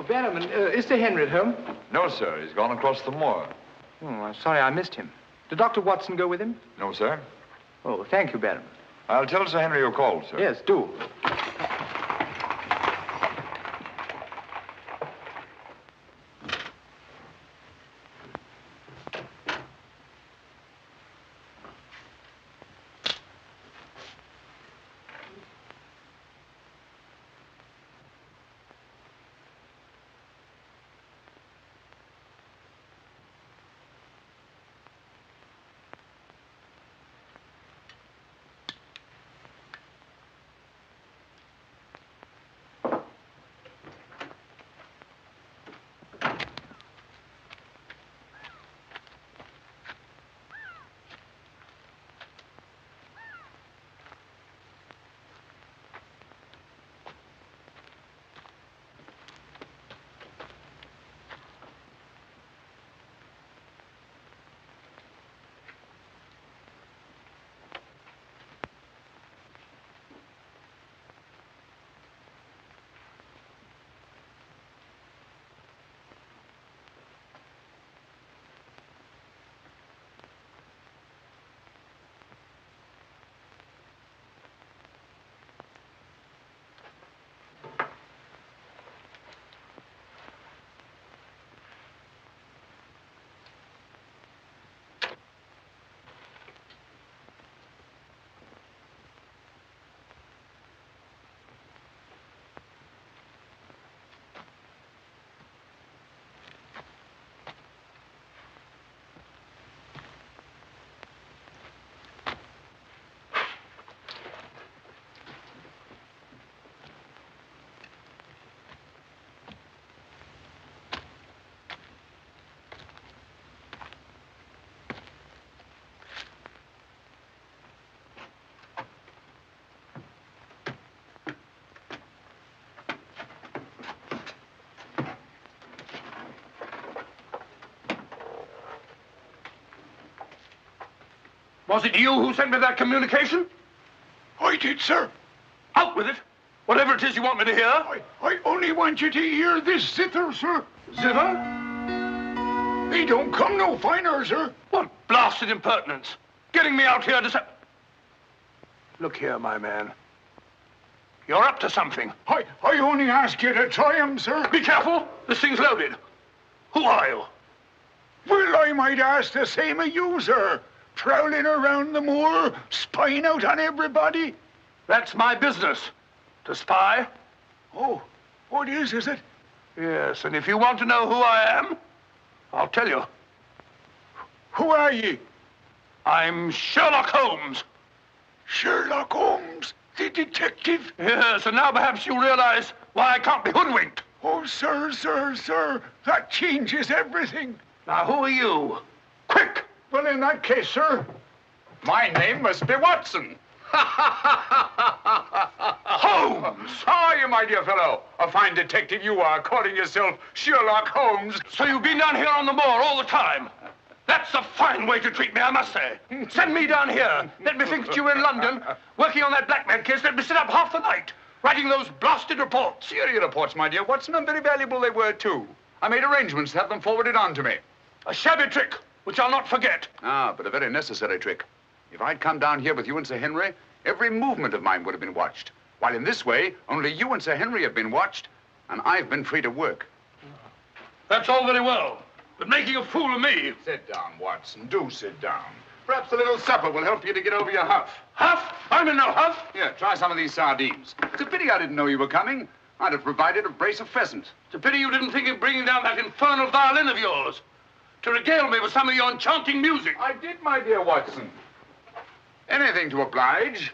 Barrowman, is Sir Henry at home? No, sir. He's gone across the moor. Oh, I'm sorry I missed him. Did Dr. Watson go with him? No, sir. Oh, thank you, Barrowman. I'll tell Sir Henry you called, sir. Yes, do. Was it you who sent me that communication? I did, sir. Out with it. Whatever it is you want me to hear. I only want you to hear this zither, sir. Zither? He don't come no finer, sir. What blasted impertinence. Getting me out here to say... Look here, my man. You're up to something. I only ask you to try him, sir. Be careful. This thing's loaded. Who are you? Well, I might ask the same of you, sir. Prowling around the moor, spying out on everybody. That's my business. To spy. Oh, what is it? Yes, and if you want to know who I am, I'll tell you. Who are ye? I'm Sherlock Holmes. Sherlock Holmes, the detective? Yes, and now perhaps you realize why I can't be hoodwinked. Oh, sir, that changes everything. Now, who are you? Quick! Well, in that case, sir... My name must be Watson. Holmes! Holmes. How are you, my dear fellow? A fine detective you are, calling yourself Sherlock Holmes. So you've been down here on the moor all the time? That's a fine way to treat me, I must say. Send me down here. Let me think that you were in London, working on that blackmail case. Let me sit up half the night, writing those blasted reports. Serious reports, my dear Watson, and very valuable they were, too. I made arrangements to have them forwarded on to me. A shabby trick, which I'll not forget. Ah, but a very necessary trick. If I'd come down here with you and Sir Henry, every movement of mine would have been watched. While in this way, only you and Sir Henry have been watched, and I've been free to work. That's all very well, but making a fool of me... Sit down, Watson. Do sit down. Perhaps a little supper will help you to get over your huff. Huff? I'm in no huff. Here, try some of these sardines. It's a pity I didn't know you were coming. I'd have provided a brace of pheasant. It's a pity you didn't think of bringing down that infernal violin of yours to regale me with some of your enchanting music. I did, my dear Watson. Anything to oblige.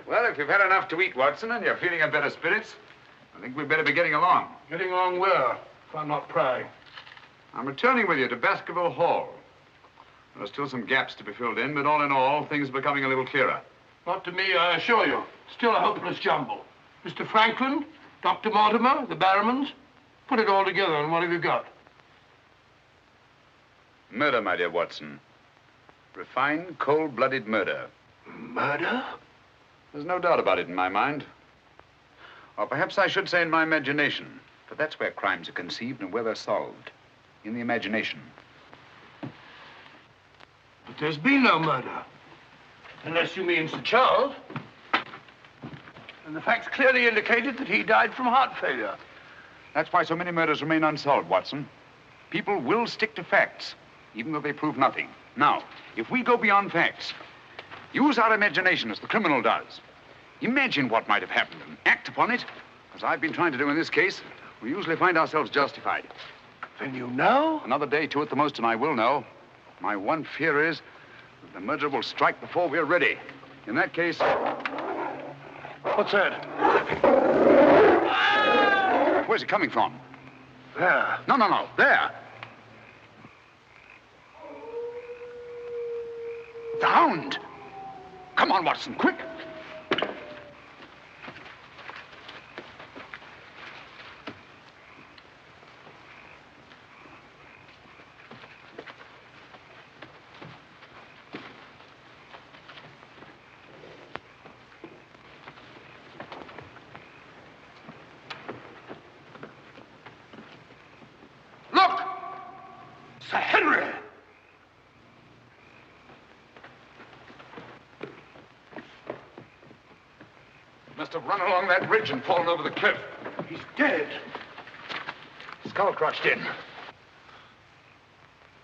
Well, if you've had enough to eat, Watson, and you're feeling in better spirits, I think we'd better be getting along. Getting along where, if I'm not prying? I'm returning with you to Baskerville Hall. There are still some gaps to be filled in, but all in all, things are becoming a little clearer. Not to me, I assure you. Still a hopeless jumble. Mr. Franklin, Dr. Mortimer, the Barrowmans. Put it all together, and what have you got? Murder, my dear Watson. Refined, cold-blooded murder. Murder? There's no doubt about it in my mind. Or perhaps I should say in my imagination. For that's where crimes are conceived and where they're solved. In the imagination. But there's been no murder. Unless you mean Sir Charles. And the facts clearly indicated that he died from heart failure. That's why so many murders remain unsolved, Watson. People will stick to facts, even though they prove nothing. Now, if we go beyond facts, use our imagination as the criminal does. Imagine what might have happened and act upon it, as I've been trying to do in this case. We usually find ourselves justified. Then you know? Another day, two at the most, and I will know. My one fear is that the murderer will strike before we're ready. In that case... What's that? Where's it coming from? There. No. There. The Hound. Come on, Watson, quick. Look! Sir Henry! Must have run along that ridge and fallen over the cliff. He's dead. Skull crushed in.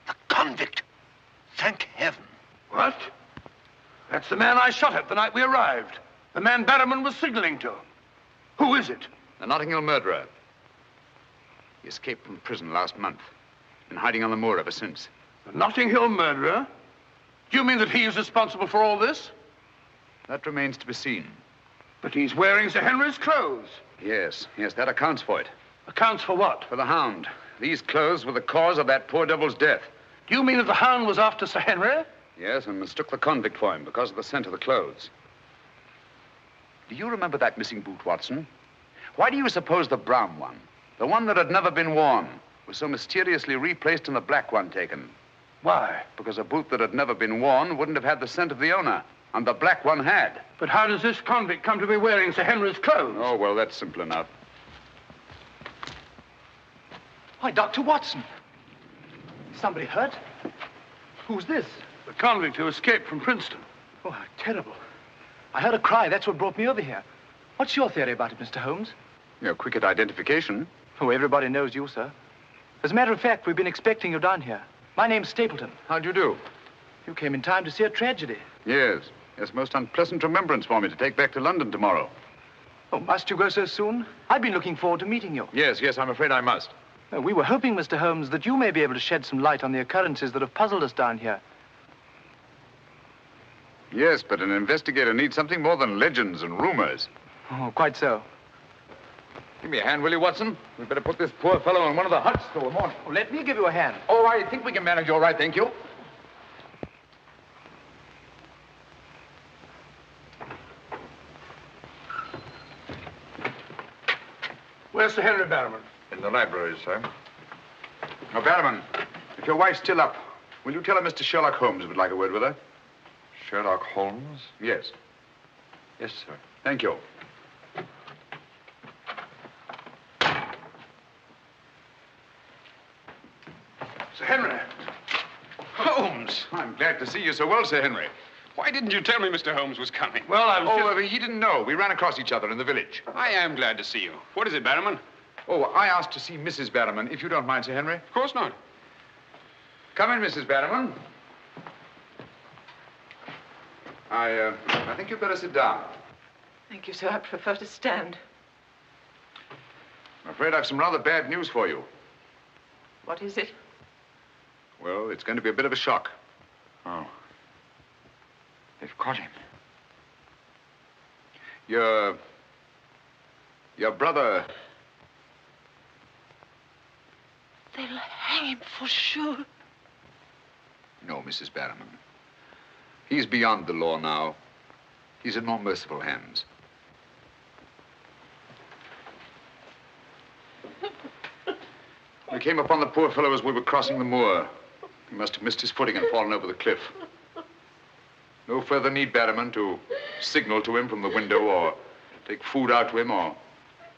The convict. Thank heaven. What? That's the man I shot at the night we arrived. The man Barrowman was signaling to. Who is it? The Notting Hill murderer. He escaped from prison last month. Been hiding on the moor ever since. The Notting Hill murderer? Do you mean that he is responsible for all this? That remains to be seen. But he's wearing Sir Henry's clothes. Yes, that accounts for it. Accounts for what? For the Hound. These clothes were the cause of that poor devil's death. Do you mean that the Hound was after Sir Henry? Yes, and mistook the convict for him because of the scent of the clothes. Do you remember that missing boot, Watson? Why do you suppose the brown one, the one that had never been worn, was so mysteriously replaced in the black one taken? Why? Because a boot that had never been worn wouldn't have had the scent of the owner, and the black one had. But how does this convict come to be wearing Sir Henry's clothes? Oh, well, that's simple enough. Why, Dr. Watson. Somebody hurt? Who's this? The convict who escaped from Princeton. Oh, how terrible. I heard a cry. That's what brought me over here. What's your theory about it, Mr. Holmes? You're quick at identification. Oh, everybody knows you, sir. As a matter of fact, we've been expecting you down here. My name's Stapleton. How'd you do? You came in time to see a tragedy. Yes, most unpleasant remembrance for me to take back to London tomorrow. Oh, must you go so soon? I've been looking forward to meeting you. Yes, I'm afraid I must. We were hoping, Mr. Holmes, that you may be able to shed some light on the occurrences that have puzzled us down here. Yes, but an investigator needs something more than legends and rumors. Oh, quite so. Give me a hand, will you, Watson? We'd better put this poor fellow in one of the huts till the morning. Oh, let me give you a hand. Oh, I think we can manage all right, thank you. Where's Sir Henry Barrowman? In the library, sir. Now, Barrowman, if your wife's still up, will you tell her Mr. Sherlock Holmes would like a word with her? Sherlock Holmes? Yes. Yes, sir. Thank you. Sir Henry. Holmes! I'm glad to see you so well, Sir Henry. Why didn't you tell me Mr. Holmes was coming? Well, I was he didn't know. We ran across each other in the village. I am glad to see you. What is it, Barrowman? Oh, I asked to see Mrs. Barrowman, if you don't mind, Sir Henry. Of course not. Come in, Mrs. Barrowman. I think you'd better sit down. Thank you, sir. I prefer to stand. I'm afraid I've some rather bad news for you. What is it? Well, it's going to be a bit of a shock. Oh. They've caught him. Your brother... They'll hang him for sure. No, Mrs. Barrowman. He's beyond the law now. He's in more merciful hands. We came upon the poor fellow as we were crossing the moor. He must have missed his footing and fallen over the cliff. No further need, Barrowman, to signal to him from the window or take food out to him or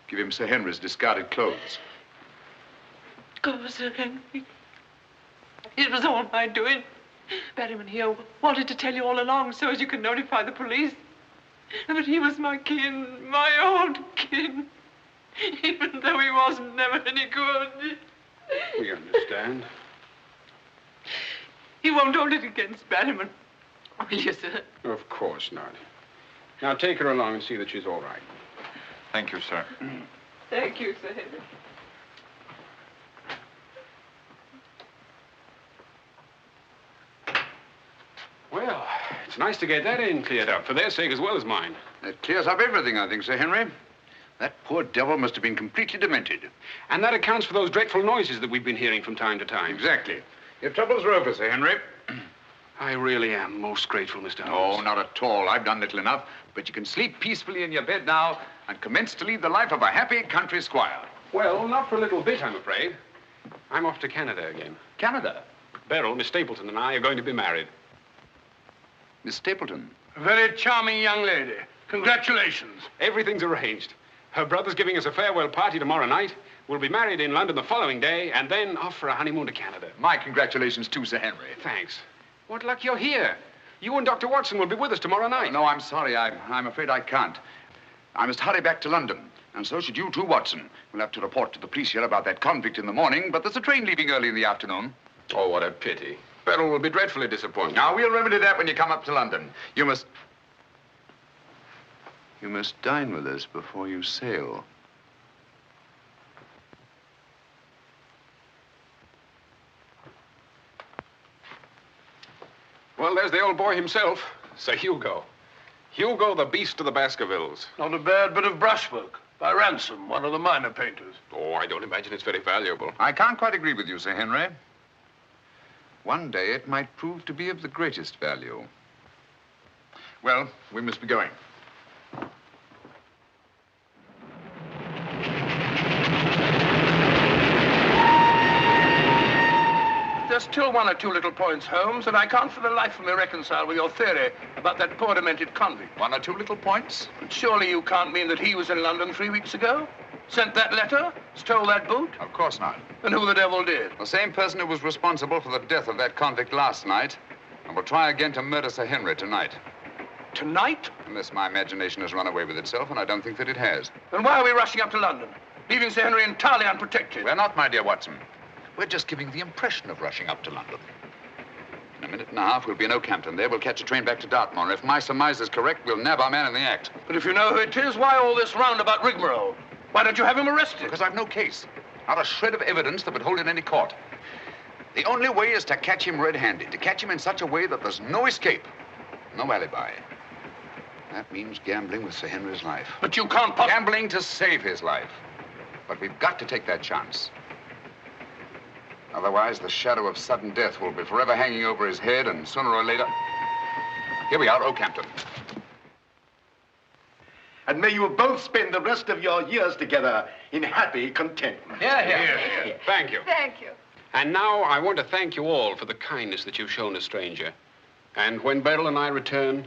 give him Sir Henry's discarded clothes. Oh, Sir Henry. It was all my doing. Barrowman here wanted to tell you all along so as you could notify the police. But he was my kin, my old kin. Even though he wasn't never any good. We understand. He won't hold it against Barrowman, will you, sir? Of course not. Now take her along and see that she's all right. Thank you, sir. Thank you, Sir Henry. Well, it's nice to get that in cleared up, for their sake as well as mine. That clears up everything, I think, Sir Henry. That poor devil must have been completely demented. And that accounts for those dreadful noises that we've been hearing from time to time. Exactly. Your troubles are over, Sir Henry. I really am most grateful, Mr. No, Holmes. not at all. I've done little enough. But you can sleep peacefully in your bed now and commence to lead the life of a happy country squire. Well, not for a little bit, I'm afraid. I'm off to Canada again. Canada? Beryl, Miss Stapleton, and I are going to be married. Miss Stapleton? A very charming young lady. Congratulations. Everything's arranged. Her brother's giving us a farewell party tomorrow night. We'll be married in London the following day, and then off for a honeymoon to Canada. My congratulations too, Sir Henry. Thanks. What luck you're here. You and Dr. Watson will be with us tomorrow night. No, I'm sorry. I'm afraid I can't. I must hurry back to London. And so should you too, Watson. We'll have to report to the police here about that convict in the morning, but there's a train leaving early in the afternoon. Oh, what a pity. Beryl will be dreadfully disappointed. Now, we'll remedy that when you come up to London. You must dine with us before you sail. Well, there's the old boy himself, Sir Hugo. Hugo, the beast of the Baskervilles. Not a bad bit of brushwork by Ransom, one of the minor painters. Oh, I don't imagine it's very valuable. I can't quite agree with you, Sir Henry. One day it might prove to be of the greatest value. Well, we must be going. There's still one or two little points, Holmes, that I can't for the life of me reconcile with your theory about that poor demented convict. One or two little points? But surely you can't mean that he was in London 3 weeks ago? Sent that letter? Stole that boot? Of course not. Then who the devil did? The same person who was responsible for the death of that convict last night and will try again to murder Sir Henry tonight. Tonight? Unless my imagination has run away with itself, and I don't think that it has. Then why are we rushing up to London, leaving Sir Henry entirely unprotected? We're not, my dear Watson. We're just giving the impression of rushing up to London. In a minute and a half, we'll be in Oakhampton. There, we'll catch a train back to Dartmoor. If my surmise is correct, we'll nab our man in the act. But if you know who it is, why all this roundabout rigmarole? Why don't you have him arrested? Because I've no case. Not a shred of evidence that would hold in any court. The only way is to catch him red-handed, to catch him in such a way that there's no escape, no alibi. That means gambling with Sir Henry's life. But you can't Gambling to save his life. But we've got to take that chance. Otherwise, the shadow of sudden death will be forever hanging over his head, and sooner or later... Here we are, Oakhampton. And may you both spend the rest of your years together in happy contentment. Yeah. Thank you. Thank you. And now I want to thank you all for the kindness that you've shown a stranger. And when Beryl and I return,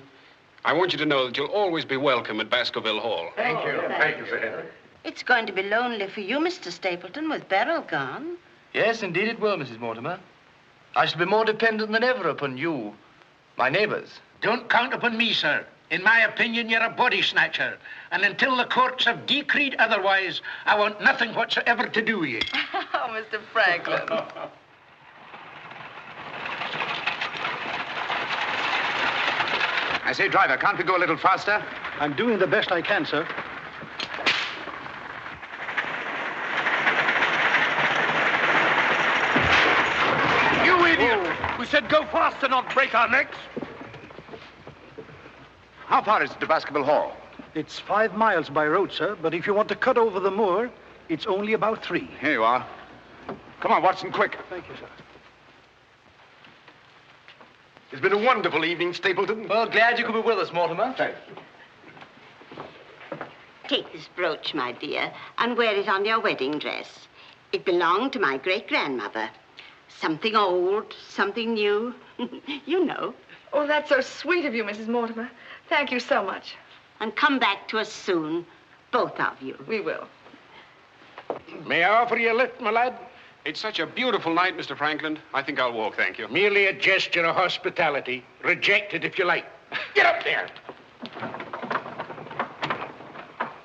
I want you to know that you'll always be welcome at Baskerville Hall. Thank you. Thank you, Sir Henry. It's going to be lonely for you, Mr. Stapleton, with Beryl gone. Yes, indeed it will, Mrs. Mortimer. I shall be more dependent than ever upon you, my neighbors. Don't count upon me, sir. In my opinion, you're a body snatcher. And until the courts have decreed otherwise, I want nothing whatsoever to do with you. Oh, Mr. Franklin. I say, driver, can't we go a little faster? I'm doing the best I can, sir. You idiot! We said go faster, not break our necks. How far is it to Baskerville Hall? It's 5 miles by road, sir, but if you want to cut over the moor, it's only about 3. Here you are. Come on, Watson, quick. Thank you, sir. It's been a wonderful evening, Stapleton. Well, glad you could be with us, Mortimer. Thank you. Take this brooch, my dear, and wear it on your wedding dress. It belonged to my great-grandmother. Something old, something new. You know. Oh, that's so sweet of you, Mrs. Mortimer. Thank you so much. And come back to us soon, both of you. We will. May I offer you a lift, my lad? It's such a beautiful night, Mr. Franklin. I think I'll walk, thank you. Merely a gesture of hospitality. Reject it if you like. Get up there!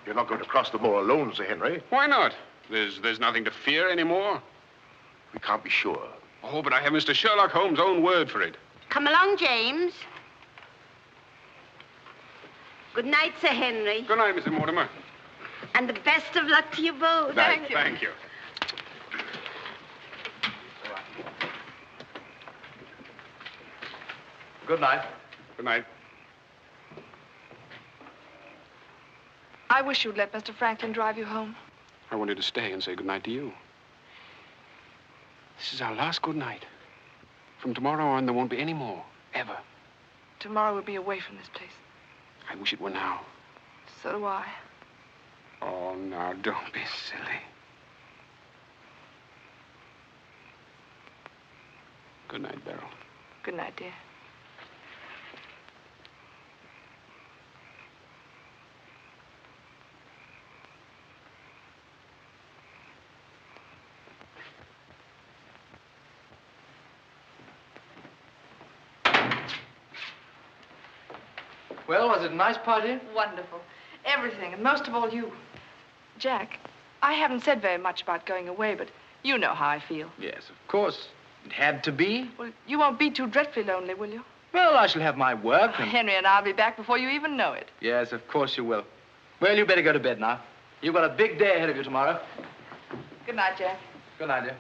You're not going to cross the moor alone, Sir Henry. Why not? There's nothing to fear anymore. We can't be sure. Oh, but I have Mr. Sherlock Holmes' own word for it. Come along, James. Good night, Sir Henry. Good night, Mrs. Mortimer. And the best of luck to you both. Thank you. Thank you. Good night. Good night. I wish you'd let Mr. Franklin drive you home. I wanted to stay and say good night to you. This is our last good night. From tomorrow on, there won't be any more, ever. Tomorrow we'll be away from this place. I wish it were now. So do I. Oh, now, don't be silly. Good night, Beryl. Good night, dear. Well, was it a nice party? Wonderful. Everything, and most of all you. Jack, I haven't said very much about going away, but you know how I feel. Yes, of course. It had to be. Well, you won't be too dreadfully lonely, will you? Well, I shall have my work and... Henry and I'll be back before you even know it. Yes, of course you will. Well, you better go to bed now. You've got a big day ahead of you tomorrow. Good night, Jack. Good night, dear.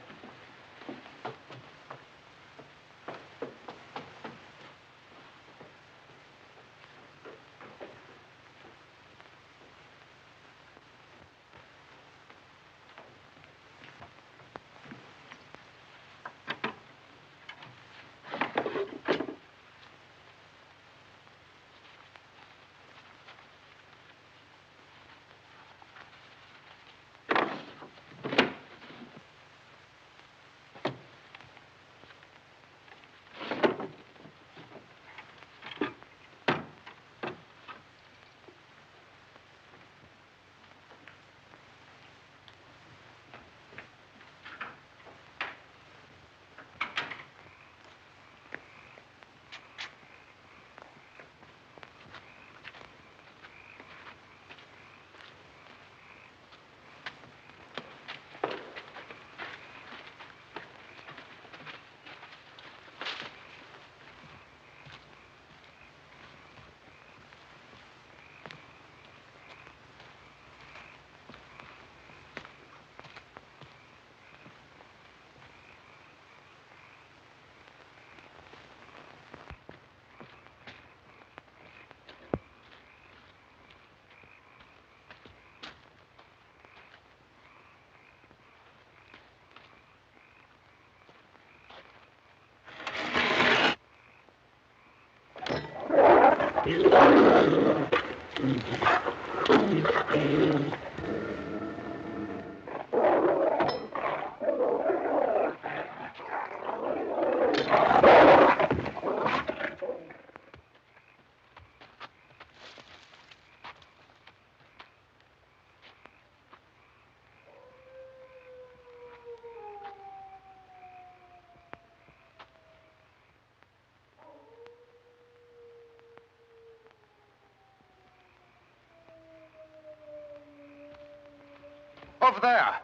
Over there.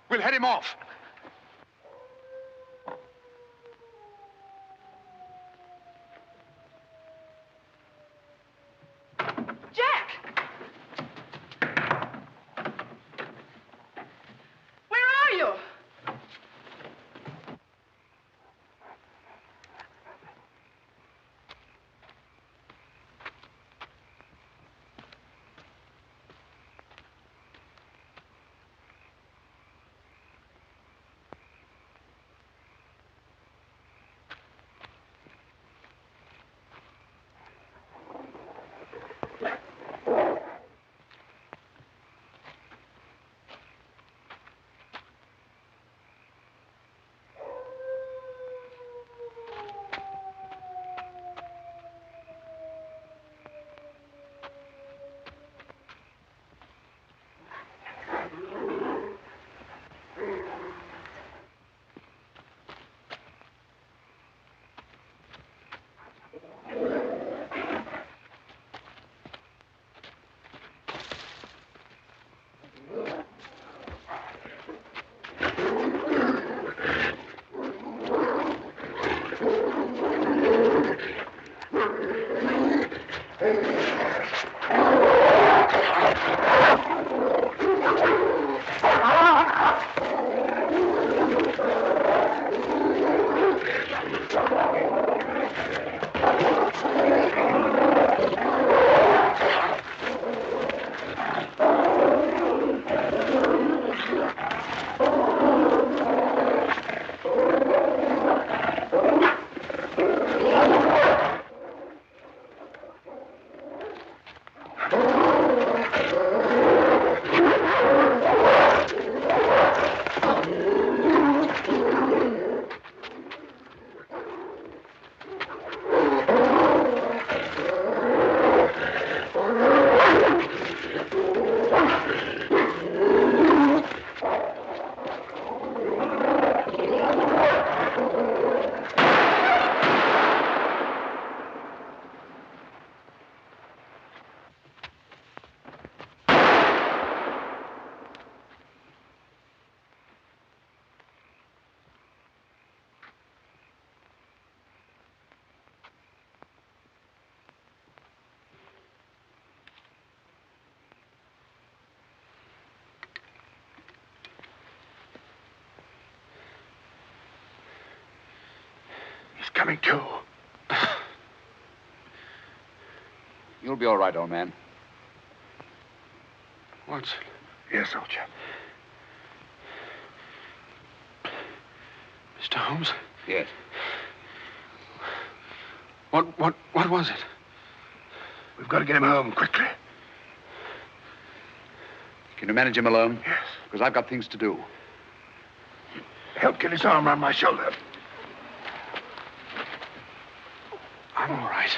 We'll head him off. Jack! Where are you? Coming to. You'll be all right, old man. Watson. Yes, old chap. Mr. Holmes? Yes. What was it? We've got to get him home quickly. Can you manage him alone? Yes. Because I've got things to do. Help get his arm around my shoulder. I'm all right.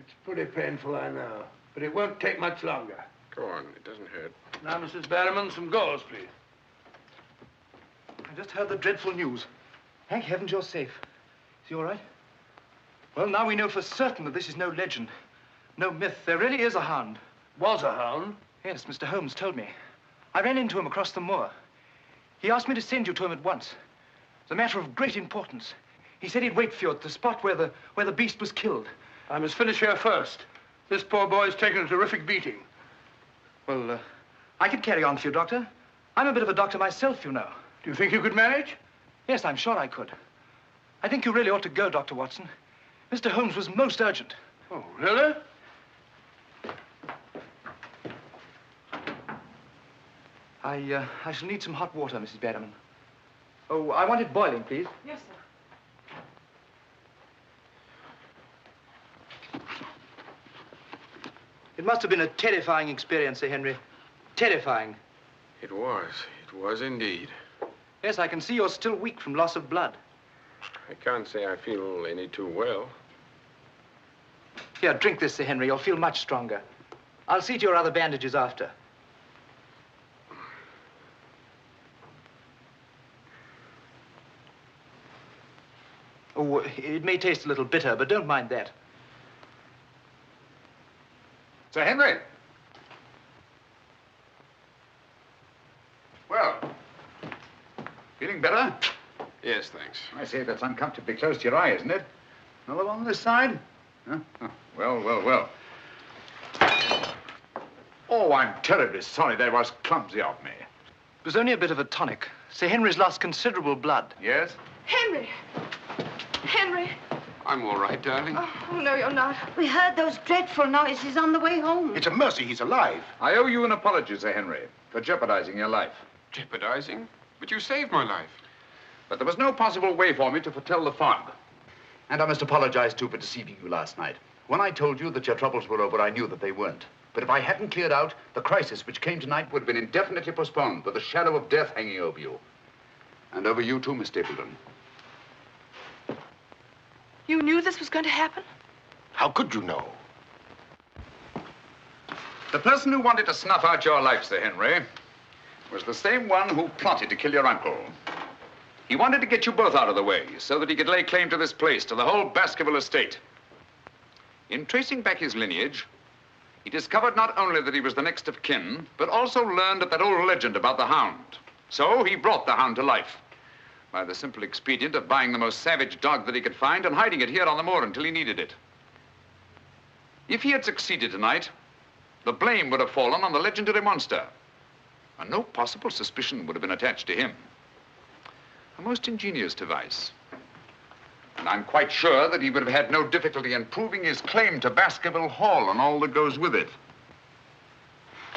It's pretty painful, I know. But it won't take much longer. Go on, it doesn't hurt. Now, Mrs. Barrowman, some gauze, please. I just heard the dreadful news. Thank heavens you're safe. Is he all right? Well, now we know for certain that this is no legend, no myth. There really is a hound. Was a hound? Yes, Mr. Holmes told me. I ran into him across the moor. He asked me to send you to him at once. It's a matter of great importance. He said he'd wait for you at the spot where the beast was killed. I must finish here first. This poor boy's taken a terrific beating. Well, I could carry on for you, Doctor. I'm a bit of a doctor myself, you know. Do you think you could manage? Yes, I'm sure I could. I think you really ought to go, Dr. Watson. Mr. Holmes was most urgent. Oh, really? I shall need some hot water, Mrs. Barrowman. Oh, I want it boiling, please. Yes, sir. It must have been a terrifying experience, Sir Henry. Terrifying. It was. It was indeed. Yes, I can see you're still weak from loss of blood. I can't say I feel any too well. Here, drink this, Sir Henry. You'll feel much stronger. I'll see to your other bandages after. Oh, it may taste a little bitter, but don't mind that. Sir Henry. Well, feeling better? Yes, thanks. I say that's uncomfortably close to your eye, isn't it? Another one on this side? Huh? Oh, well, well, well. Oh, I'm terribly sorry. That was clumsy of me. It was only a bit of a tonic. Sir Henry's lost considerable blood. Yes? Henry! Henry! I'm all right, darling. Oh, no, you're not. We heard those dreadful noises on the way home. It's a mercy he's alive. I owe you an apology, Sir Henry, for jeopardizing your life. Jeopardizing? But you saved my life. But there was no possible way for me to foretell the fog. And I must apologize, too, for deceiving you last night. When I told you that your troubles were over, I knew that they weren't. But if I hadn't cleared out, the crisis which came tonight would have been indefinitely postponed, with the shadow of death hanging over you. And over you, too, Miss Stapleton. You knew this was going to happen? How could you know? The person who wanted to snuff out your life, Sir Henry, was the same one who plotted to kill your uncle. He wanted to get you both out of the way so that he could lay claim to this place, to the whole Baskerville estate. In tracing back his lineage, he discovered not only that he was the next of kin, but also learned of that old legend about the Hound. So he brought the Hound to life by the simple expedient of buying the most savage dog that he could find and hiding it here on the moor until he needed it. If he had succeeded tonight, the blame would have fallen on the legendary monster, and no possible suspicion would have been attached to him. A most ingenious device. And I'm quite sure that he would have had no difficulty in proving his claim to Baskerville Hall and all that goes with it.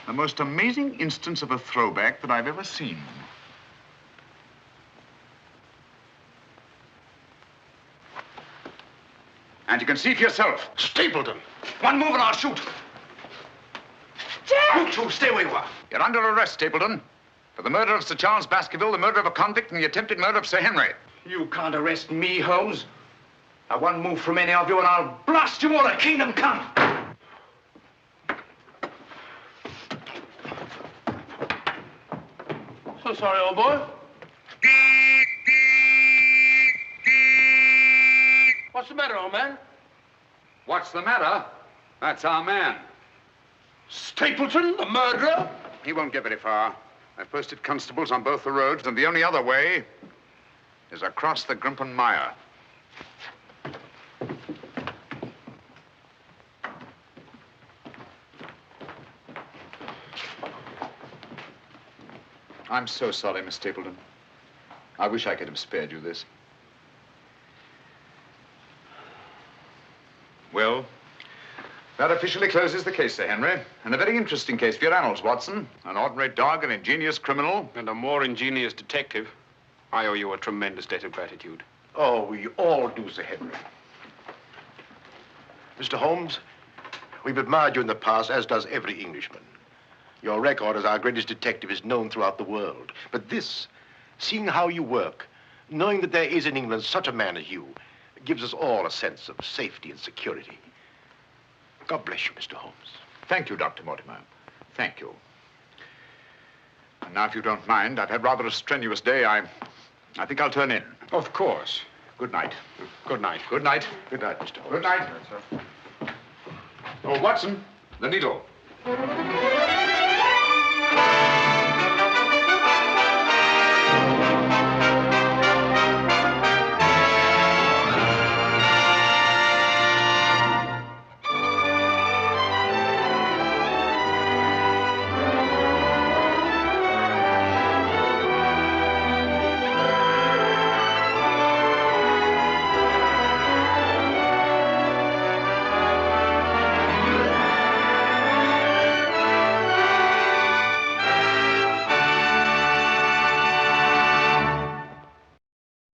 The most amazing instance of a throwback that I've ever seen. And you can see for yourself. Stapleton! One move and I'll shoot. Jack! You two, stay where you are. You're under arrest, Stapleton. For the murder of Sir Charles Baskerville, the murder of a convict, and the attempted murder of Sir Henry. You can't arrest me, Holmes. Now, one move from any of you and I'll blast you all to kingdom come. So sorry, old boy. What's the matter, old man? What's the matter? That's our man. Stapleton, the murderer? He won't get very far. I've posted constables on both the roads, and the only other way is across the Grimpen Mire. I'm so sorry, Miss Stapleton. I wish I could have spared you this. Well, that officially closes the case, Sir Henry. And a very interesting case for your annals, Watson. An ordinary dog, an ingenious criminal. And a more ingenious detective. I owe you a tremendous debt of gratitude. Oh, we all do, Sir Henry. Mr. Holmes, we've admired you in the past, as does every Englishman. Your record as our greatest detective is known throughout the world. But this, seeing how you work, knowing that there is in England such a man as you, gives us all a sense of safety and security. God bless you, Mr. Holmes. Thank you, Dr. Mortimer. Thank you. And now, if you don't mind, I've had rather a strenuous day. I think I'll turn in. Of course. Good night. Good night. Good night. Good night, Mr. Holmes. Good night. Oh, Watson, the needle.